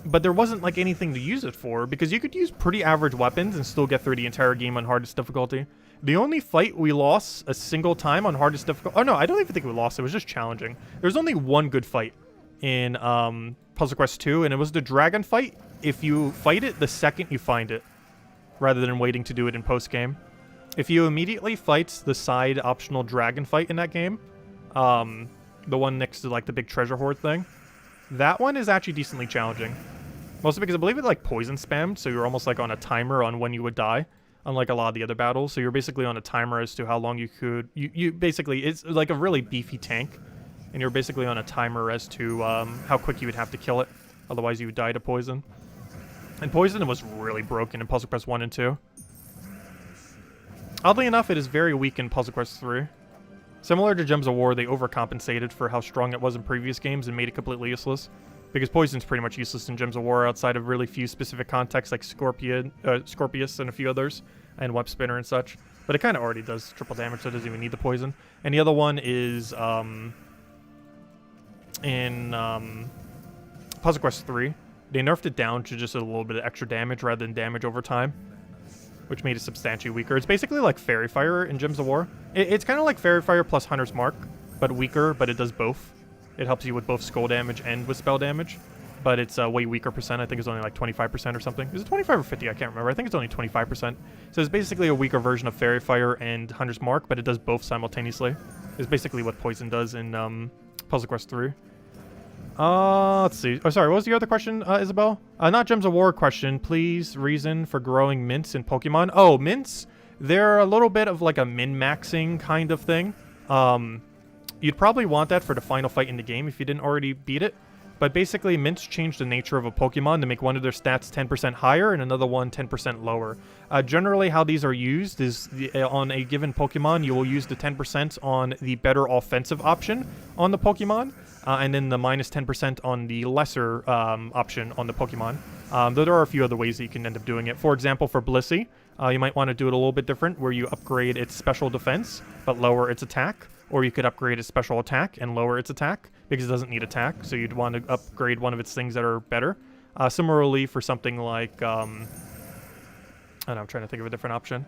but there wasn't like anything to use it for, because you could use pretty average weapons and still get through the entire game on hardest difficulty. The only fight we lost a single time on hardest difficulty... Oh, no, I don't even think we lost. It was just challenging. There's only one good fight in Puzzle Quest 2, and it was the dragon fight. If you fight it the second you find it, rather than waiting to do it in post-game. If you immediately fight the side optional dragon fight in that game, the one next to like the big treasure hoard thing, that one is actually decently challenging. Mostly because I believe it like poison spammed, so you're almost like on a timer on when you would die, unlike a lot of the other battles. So you're basically on a timer as to how long you could... You basically... It's like a really beefy tank, and you're basically on a timer as to how quick you would have to kill it. Otherwise you would die to poison. And poison was really broken in Puzzle Quest 1 and 2. Oddly enough, it is very weak in Puzzle Quest 3. Similar to Gems of War, they overcompensated for how strong it was in previous games and made it completely useless. Because poison's pretty much useless in Gems of War outside of really few specific contexts like Scorpius and a few others, and Web Spinner and such. But it kind of already does triple damage, so it doesn't even need the poison. And the other one is in Puzzle Quest 3. They nerfed it down to just a little bit of extra damage rather than damage over time, which made it substantially weaker. It's basically like Fairy Fire in Gems of War. It's kind of like Fairy Fire plus Hunter's Mark, but weaker, but it does both. It helps you with both skull damage and with spell damage, but it's a way weaker percent. I think it's only like 25% or something. Is it 25 or 50? I can't remember. I think it's only 25%. So it's basically a weaker version of Fairy Fire and Hunter's Mark, but it does both simultaneously. It's basically what Poison does in Puzzle Quest 3. Let's see. Oh, sorry. What was the other question, Isabel? Not Gems of War question. Please, reason for growing mints in Pokemon. Oh, mints? They're a little bit of like a min-maxing kind of thing. You'd probably want that for the final fight in the game if you didn't already beat it. But basically, mints change the nature of a Pokemon to make one of their stats 10% higher and another one 10% lower. Generally, how these are used is on a given Pokemon, you will use the 10% on the better offensive option on the Pokemon, and then the minus 10% on the lesser option on the Pokemon. Though there are a few other ways that you can end up doing it. For example, for Blissey, you might want to do it a little bit different, where you upgrade its special defense, but lower its attack. Or you could upgrade its special attack and lower its attack, because it doesn't need attack, so you'd want to upgrade one of its things that are better. Similarly, for something like, I don't know, I'm trying to think of a different option.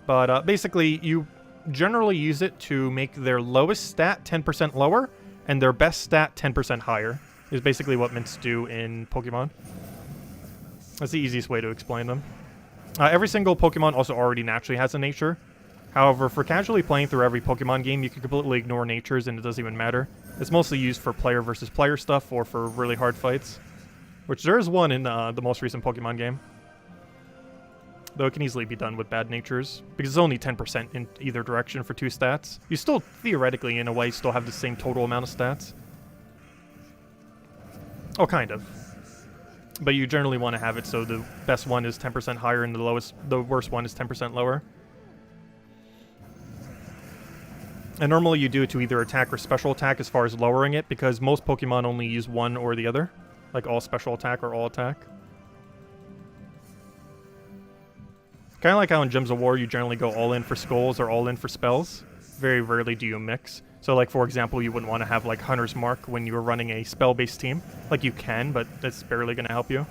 But basically, you generally use it to make their lowest stat 10% lower, and their best stat 10% higher, is basically what mints do in Pokemon. That's the easiest way to explain them. Every single Pokemon also already naturally has a nature. However, for casually playing through every Pokemon game, you can completely ignore natures and it doesn't even matter. It's mostly used for player versus player stuff or for really hard fights. Which there is one in the most recent Pokemon game. Though it can easily be done with bad natures, because it's only 10% in either direction for 2 stats. You still, theoretically, in a way, still have the same total amount of stats. Oh, kind of. But you generally want to have it so the best one is 10% higher and the worst one is 10% lower. And normally you do it to either attack or special attack as far as lowering it, because most Pokemon only use one or the other. Like all special attack or all attack. Kind of like how in Gems of War you generally go all in for skulls or all in for spells. Very rarely do you mix. So like for example, you wouldn't want to have like Hunter's Mark when you were running a spell-based team. Like you can, but that's barely going to help you.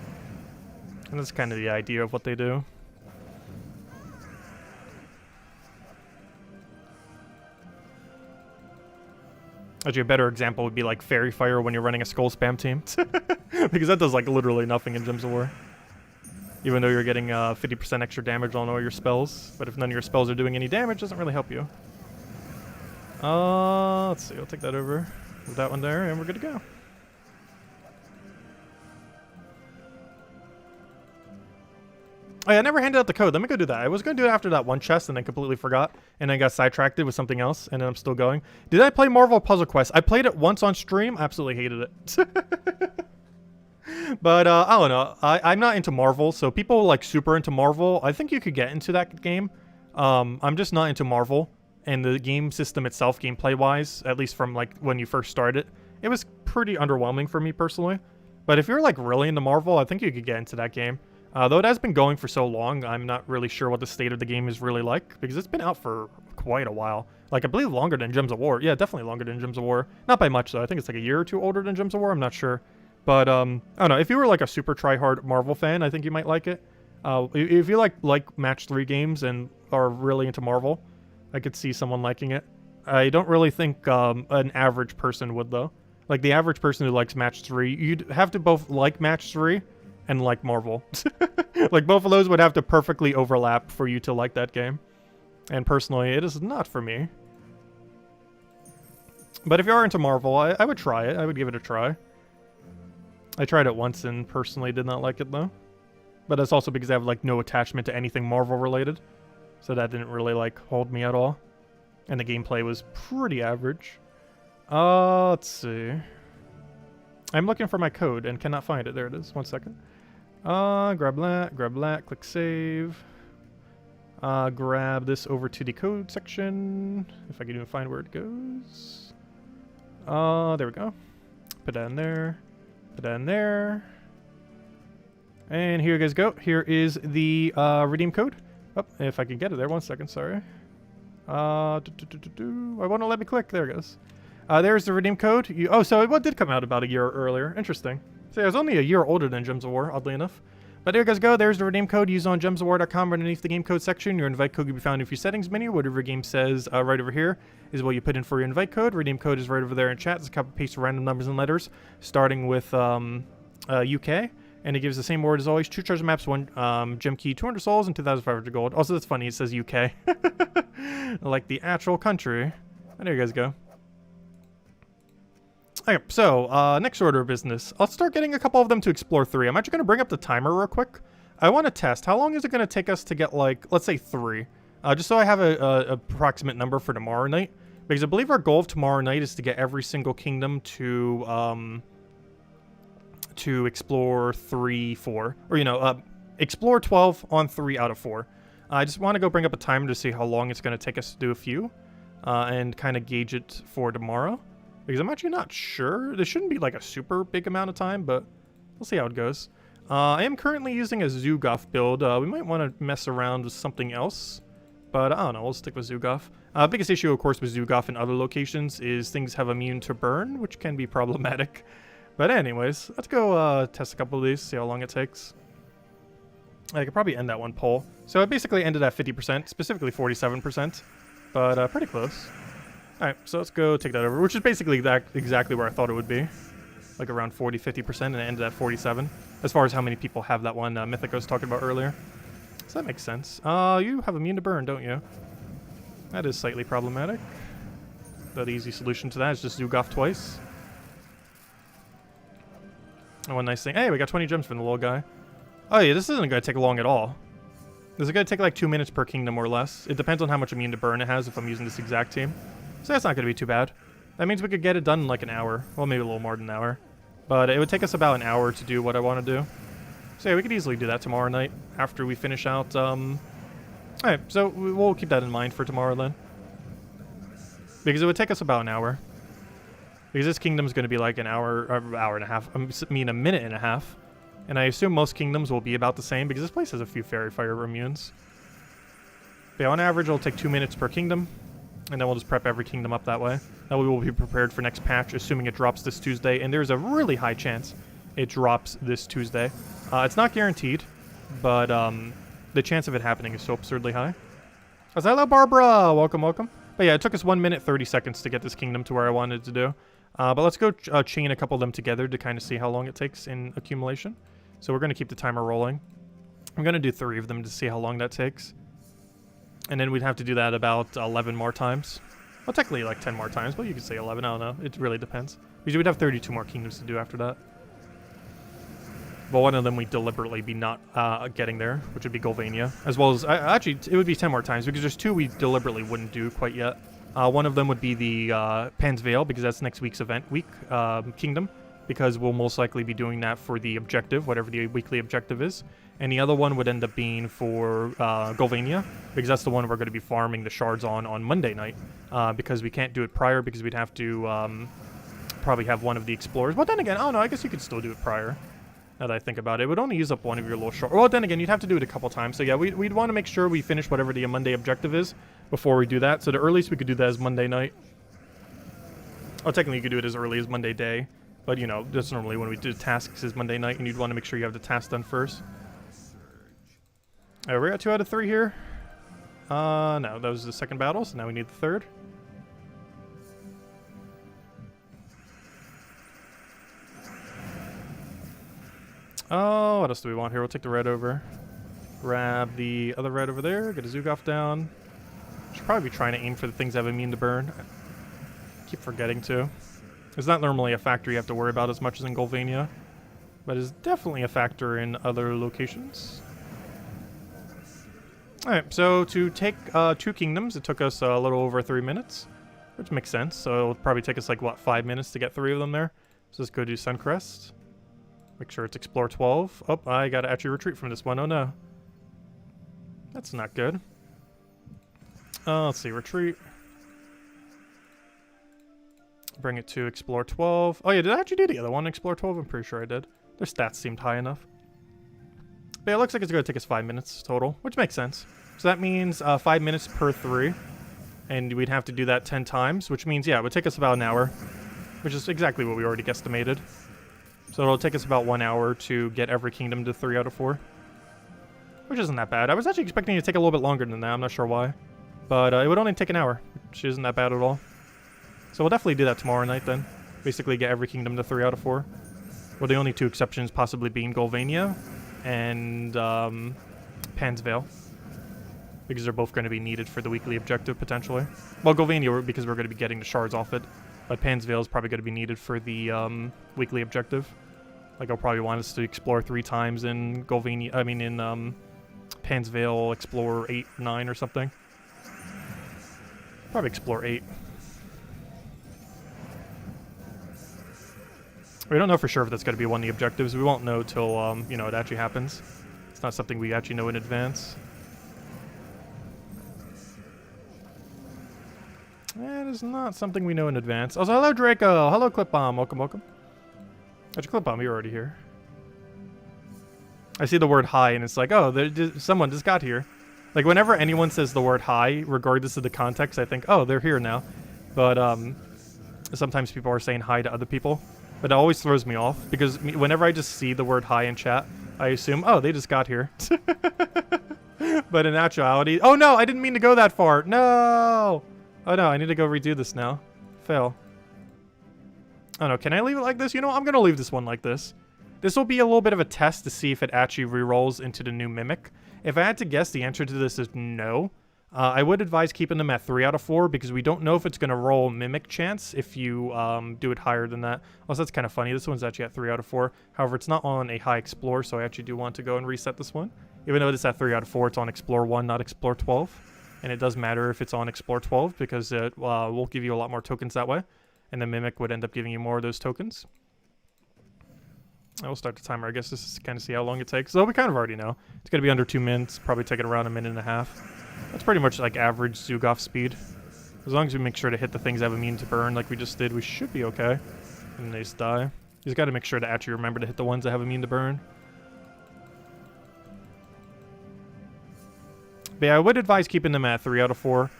And that's kind of the idea of what they do. Actually, a better example would be like Fairy Fire when you're running a Skull Spam team. Because that does like literally nothing in Gems of War. Even though you're getting 50% extra damage on all your spells. But if none of your spells are doing any damage, it doesn't really help you. Let's see, I'll take that over. With that one there, and we're good to go. Oh yeah, I never handed out the code. Let me go do that. I was going to do it after that one chest and then completely forgot. And I got sidetracked with something else, and then I'm still going. Did I play Marvel Puzzle Quest? I played it once on stream. I absolutely hated it. But, I don't know. I'm not into Marvel, so people like super into Marvel. I think you could get into that game. I'm just not into Marvel. And the game system itself, gameplay-wise, at least from like when you first started, it was pretty underwhelming for me personally. But if you're like really into Marvel, I think you could get into that game. Though it has been going for so long, I'm not really sure what the state of the game is really like, because it's been out for quite a while. Like, I believe longer than Gems of War. Yeah, definitely longer than Gems of War. Not by much, though. I think it's like a year or two older than Gems of War. I'm not sure. But, I don't know, if you were like a super try-hard Marvel fan, I think you might like it. If you like match 3 games and are really into Marvel, I could see someone liking it. I don't really think an average person would, though. Like, the average person who likes match 3, you'd have to both like match 3 and like Marvel. Like, both of those would have to perfectly overlap for you to like that game. And personally, it is not for me. But if you are into Marvel, I would try it. I would give it a try. I tried it once and personally did not like it, though. But that's also because I have, like, no attachment to anything Marvel-related. So that didn't really, like, hold me at all. And the gameplay was pretty average. Let's see. I'm looking for my code and cannot find it. There it is. 1 second. Grab that, click save. Grab this over to the code section. If I can even find where it goes. There we go. Put that in there. Put that in there. And here you guys go. Here is the redeem code. Oh, if I can get it there. 1 second, sorry. Why won't it let me click? There it goes. There's the redeem code. So it did come out about a year earlier. Interesting. So it was only a year older than Gems of War, oddly enough. But there you guys go. There's the redeem code. Use on gemsofwar.com underneath the game code section. Your invite code can be found in your settings menu. Whatever your game says right over here is what you put in for your invite code. Redeem code is right over there in chat. It's a copy paste of random numbers and letters, starting with UK. And it gives the same word as always. 2 treasure maps, 1 gem key, 200 souls, and 2,500 gold. Also, that's funny. It says UK. Like the actual country. And there you guys go. Okay, so, next order of business. I'll start getting a couple of them to explore 3. I'm actually going to bring up the timer real quick. I want to test. How long is it going to take us to get, like, let's say 3? Just so I have a approximate number for tomorrow night. Because I believe our goal of tomorrow night is to get every single kingdom to explore 3, 4. Or, you know, explore 12 on 3 out of 4. I just want to go bring up a timer to see how long it's going to take us to do a few. And kind of gauge it for tomorrow. Because I'm actually not sure. This shouldn't be like a super big amount of time, but we'll see how it goes. I am currently using a Zugoff build. We might want to mess around with something else. But I don't know, we'll stick with Zugoff. Biggest issue, of course, with Zugoff in other locations is things have immune to burn, which can be problematic. But anyways, let's go test a couple of these, see how long it takes. I could probably end that one poll. So it basically ended at 50%, specifically 47%. But pretty close. Alright, so let's go take that over, which is basically exactly where I thought it would be. Like around 40-50%, and it ended at 47. As far as how many people have that one mythic I was talking about earlier. So that makes sense. You have immune to burn, don't you? That is slightly problematic. The easy solution to that is just Zugoff twice. And one nice thing. Hey, we got 20 gems from the little guy. Oh yeah, this isn't going to take long at all. This is going to take like 2 minutes per kingdom or less. It depends on how much immune to burn it has if I'm using this exact team. So that's not going to be too bad. That means we could get it done in like an hour. Well, maybe a little more than an hour. But it would take us about an hour to do what I want to do. So yeah, we could easily do that tomorrow night after we finish out. Alright, so we'll keep that in mind for tomorrow then. Because it would take us about an hour. Because this kingdom's going to be like an hour, or hour and a half. I mean a minute and a half. And I assume most kingdoms will be about the same because this place has a few fairy fire immunes. But yeah, on average, it'll take 2 minutes per kingdom. And then we'll just prep every kingdom up that way. That way we'll be prepared for next patch, assuming it drops this Tuesday. And there's a really high chance it drops this Tuesday. It's not guaranteed, but the chance of it happening is so absurdly high. Hello, Barbara! Welcome, welcome. But yeah, it took us 1 minute, 30 seconds to get this kingdom to where I wanted to do. But let's go chain a couple of them together to kind of see how long it takes in accumulation. So we're going to keep the timer rolling. I'm going to do 3 of them to see how long that takes. And then we'd have to do that about 11 more times. Well, technically like 10 more times, but you could say 11. I don't know. It really depends. Because we'd have 32 more kingdoms to do after that. But one of them we'd deliberately be not getting there, which would be Golvania. As well as, actually, it would be 10 more times, because there's 2 we deliberately wouldn't do quite yet. One of them would be the Pan's Veil, because that's next week's event week, kingdom. Because we'll most likely be doing that for the objective, whatever the weekly objective is. And the other one would end up being for Golvania, because that's the one we're going to be farming the shards on Monday night. Because we can't do it prior, because we'd have to probably have one of the explorers. But then again, I don't know, I guess you could still do it prior. Now that I think about it, it would only use up one of your little shards. Well, then again, you'd have to do it a couple times. So yeah, we'd want to make sure we finish whatever the Monday objective is before we do that. So the earliest we could do that is Monday night. Oh, technically you could do it as early as Monday day. But, you know, that's normally when we do tasks is Monday night, and you'd want to make sure you have the task done first. Alright, we're at 2 out of 3 here. No, that was the second battle, so now we need the third. Oh, what else do we want here? We'll take the red over. Grab the other red over there, get a Zoogoff down. Should probably be trying to aim for the things that have immune to burn. I keep forgetting to. It's not normally a factor you have to worry about as much as in Golvania, but it's definitely a factor in other locations. Alright, so to take 2 kingdoms, it took us a little over 3 minutes, which makes sense. So it'll probably take us like, what, 5 minutes to get 3 of them there. So let's go do Suncrest. Make sure it's Explore 12. Oh, I gotta actually retreat from this one. Oh no. That's not good. Let's see, retreat. Bring it to Explore 12. Oh yeah, did I actually do the other one, Explore 12? I'm pretty sure I did. Their stats seemed high enough. But yeah, it looks like it's going to take us 5 minutes total, which makes sense. So that means 5 minutes per 3. And we'd have to do that 10 times, which means, yeah, it would take us about an hour. Which is exactly what we already guesstimated. So it'll take us about 1 hour to get every kingdom to 3 out of 4. Which isn't that bad. I was actually expecting it to take a little bit longer than that. I'm not sure why. But it would only take an hour, which isn't that bad at all. So we'll definitely do that tomorrow night then. Basically get every kingdom to 3 out of 4. Well, the only 2 exceptions possibly being Golvania and Pan's Veil. Because they're both going to be needed for the weekly objective, potentially. Well, Golvania, because we're going to be getting the shards off it. But Pan's Veil is probably going to be needed for the weekly objective. Like, I'll probably want us to explore 3 times in Golvania, I mean in Pan's Veil, explore 8, 9 or something. Probably explore 8. We don't know for sure if that's going to be one of the objectives. We won't know till, you know, it actually happens. It's not something we actually know in advance. That is not something we know in advance. Also, hello, Draco. Hello, Clipbomb. Welcome, welcome. Actually, Clipbomb, you're already here. I see the word hi, and it's like, oh, someone just got here. Like, whenever anyone says the word hi, regardless of the context, I think, oh, they're here now. But sometimes people are saying hi to other people. But it always throws me off, because whenever I just see the word hi in chat, I assume, oh, they just got here. But in actuality... Oh, no! I didn't mean to go that far! No! Oh, no, I need to go redo this now. Fail. Oh, no, can I leave it like this? You know, I'm going to leave this one like this. This will be a little bit of a test to see if it actually rerolls into the new Mimic. If I had to guess, the answer to this is no. I would advise keeping them at 3 out of 4 because we don't know if it's going to roll Mimic chance if you do it higher than that. Also, that's kind of funny. This one's actually at 3 out of 4. However, it's not on a high Explore, so I actually do want to go and reset this one. Even though it's at 3 out of 4, it's on Explore 1, not Explore 12. And it does matter if it's on Explore 12 because it will give you a lot more tokens that way. And the Mimic would end up giving you more of those tokens. I will start the timer, I guess, just to kind of see how long it takes. So we kind of already know. It's going to be under 2 minutes, probably taking around 1.5 minutes. That's pretty much like average Zoogoff speed. As long as we make sure to hit the things that have immune to burn like we just did, we should be okay. And they just die. You just got to make sure to actually remember to hit the ones that have immune to burn. But yeah, I would advise keeping them at 3 out of 4.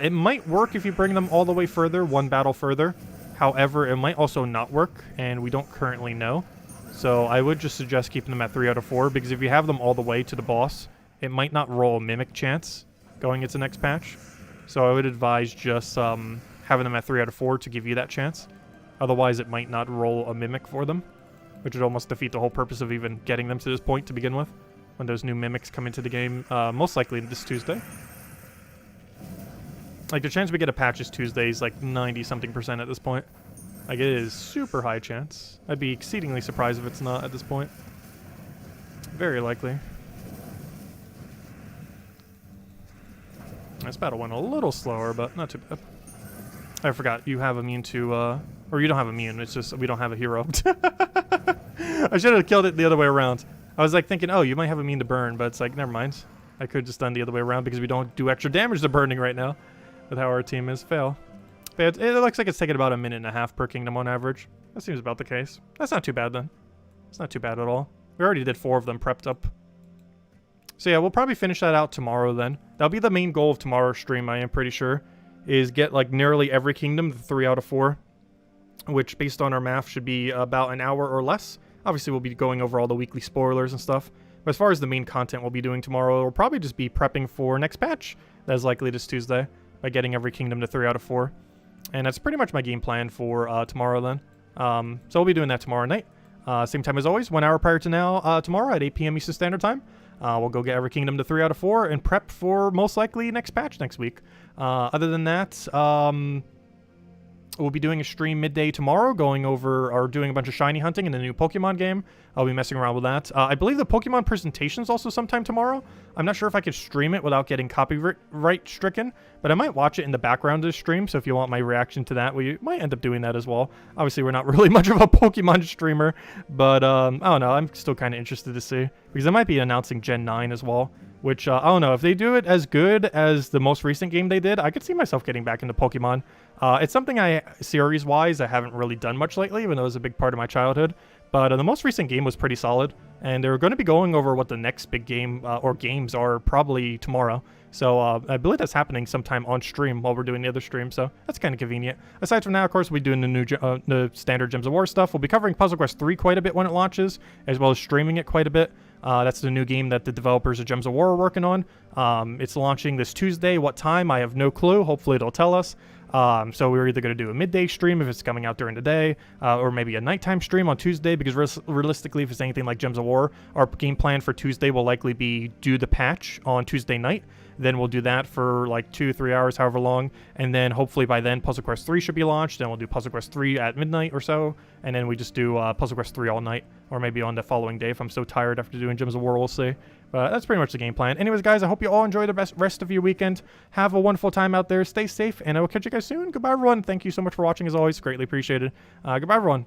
It might work if you bring them all the way further, 1 battle further. However, it might also not work, and we don't currently know. So I would just suggest keeping them at 3 out of 4, because if you have them all the way to the boss, it might not roll a Mimic chance going into next patch. So I would advise just having them at 3 out of 4 to give you that chance. Otherwise, it might not roll a Mimic for them, which would almost defeat the whole purpose of even getting them to this point to begin with, when those new Mimics come into the game, most likely this Tuesday. Like, the chance we get a patch this Tuesday is like 90-something% at this point. Like, it is super high chance. I'd be exceedingly surprised if it's not at this point. Very likely. This battle went a little slower, but not too bad. I forgot, you have immune to, or you don't have immune, it's just we don't have a hero. I should have killed it the other way around. I was like thinking, oh, you might have immune to burn, but it's like, never mind. I could have just done the other way around because we don't do extra damage to burning right now with how our team is. Fail. But it looks like it's taking about 1.5 minutes per kingdom on average. That seems about the case. That's not too bad then. It's not too bad at all. We already did 4 of them prepped up. So yeah, we'll probably finish that out tomorrow then. That'll be the main goal of tomorrow's stream, I am pretty sure, is get like nearly every kingdom to 3 out of 4. which based on our math should be about an hour or less. Obviously, we'll be going over all the weekly spoilers and stuff. But as far as the main content we'll be doing tomorrow, we'll probably just be prepping for next patch that is likely this Tuesday by getting every kingdom to 3 out of 4. And that's pretty much my game plan for tomorrow then. So we'll be doing that tomorrow night. Same time as always, 1 hour prior to now, tomorrow at 8 p.m. Eastern Standard Time. We'll go get every kingdom to 3 out of 4 and prep for most likely next patch next week. Other than that, we'll be doing a stream midday tomorrow, going over or doing a bunch of shiny hunting in the new Pokemon game. I'll be messing around with that. I believe the Pokemon presentation is also sometime tomorrow. I'm not sure if I could stream it without getting copyright stricken, but I might watch it in the background of the stream, so if you want my reaction to that, we might end up doing that as well. Obviously, we're not really much of a Pokemon streamer, but I don't know. I'm still kind of interested to see, because they might be announcing Gen 9 as well. Which, I don't know, if they do it as good as the most recent game they did, I could see myself getting back into Pokemon. It's something series-wise, I haven't really done much lately, even though it was a big part of my childhood. But the most recent game was pretty solid, and they're going to be going over what the next big game, or games are probably tomorrow. So I believe that's happening sometime on stream while we're doing the other stream, so that's kind of convenient. Aside from that, of course, we'll be doing the standard Gems of War stuff. We'll be covering Puzzle Quest 3 quite a bit when it launches, as well as streaming it quite a bit. That's the new game that the developers of Gems of War are working on. It's launching this Tuesday. What time? I have no clue. Hopefully it'll tell us. So we're either going to do a midday stream if it's coming out during the day, or maybe a nighttime stream on Tuesday, because realistically, if it's anything like Gems of War, our game plan for Tuesday will likely be do the patch on Tuesday night. Then we'll do that for like 2-3 hours, however long, and then hopefully by then Puzzle Quest 3 should be launched. Then we'll do Puzzle Quest 3 at midnight or so, and then we just do Puzzle Quest 3 all night, or maybe on the following day if I'm so tired after doing Gems of War, we'll see. But that's pretty much the game plan. Anyways, guys, I hope you all enjoy the rest of your weekend. Have a wonderful time out there. Stay safe, and I will catch you guys soon. Goodbye, everyone. Thank you so much for watching, as always. Greatly appreciated. Goodbye, everyone.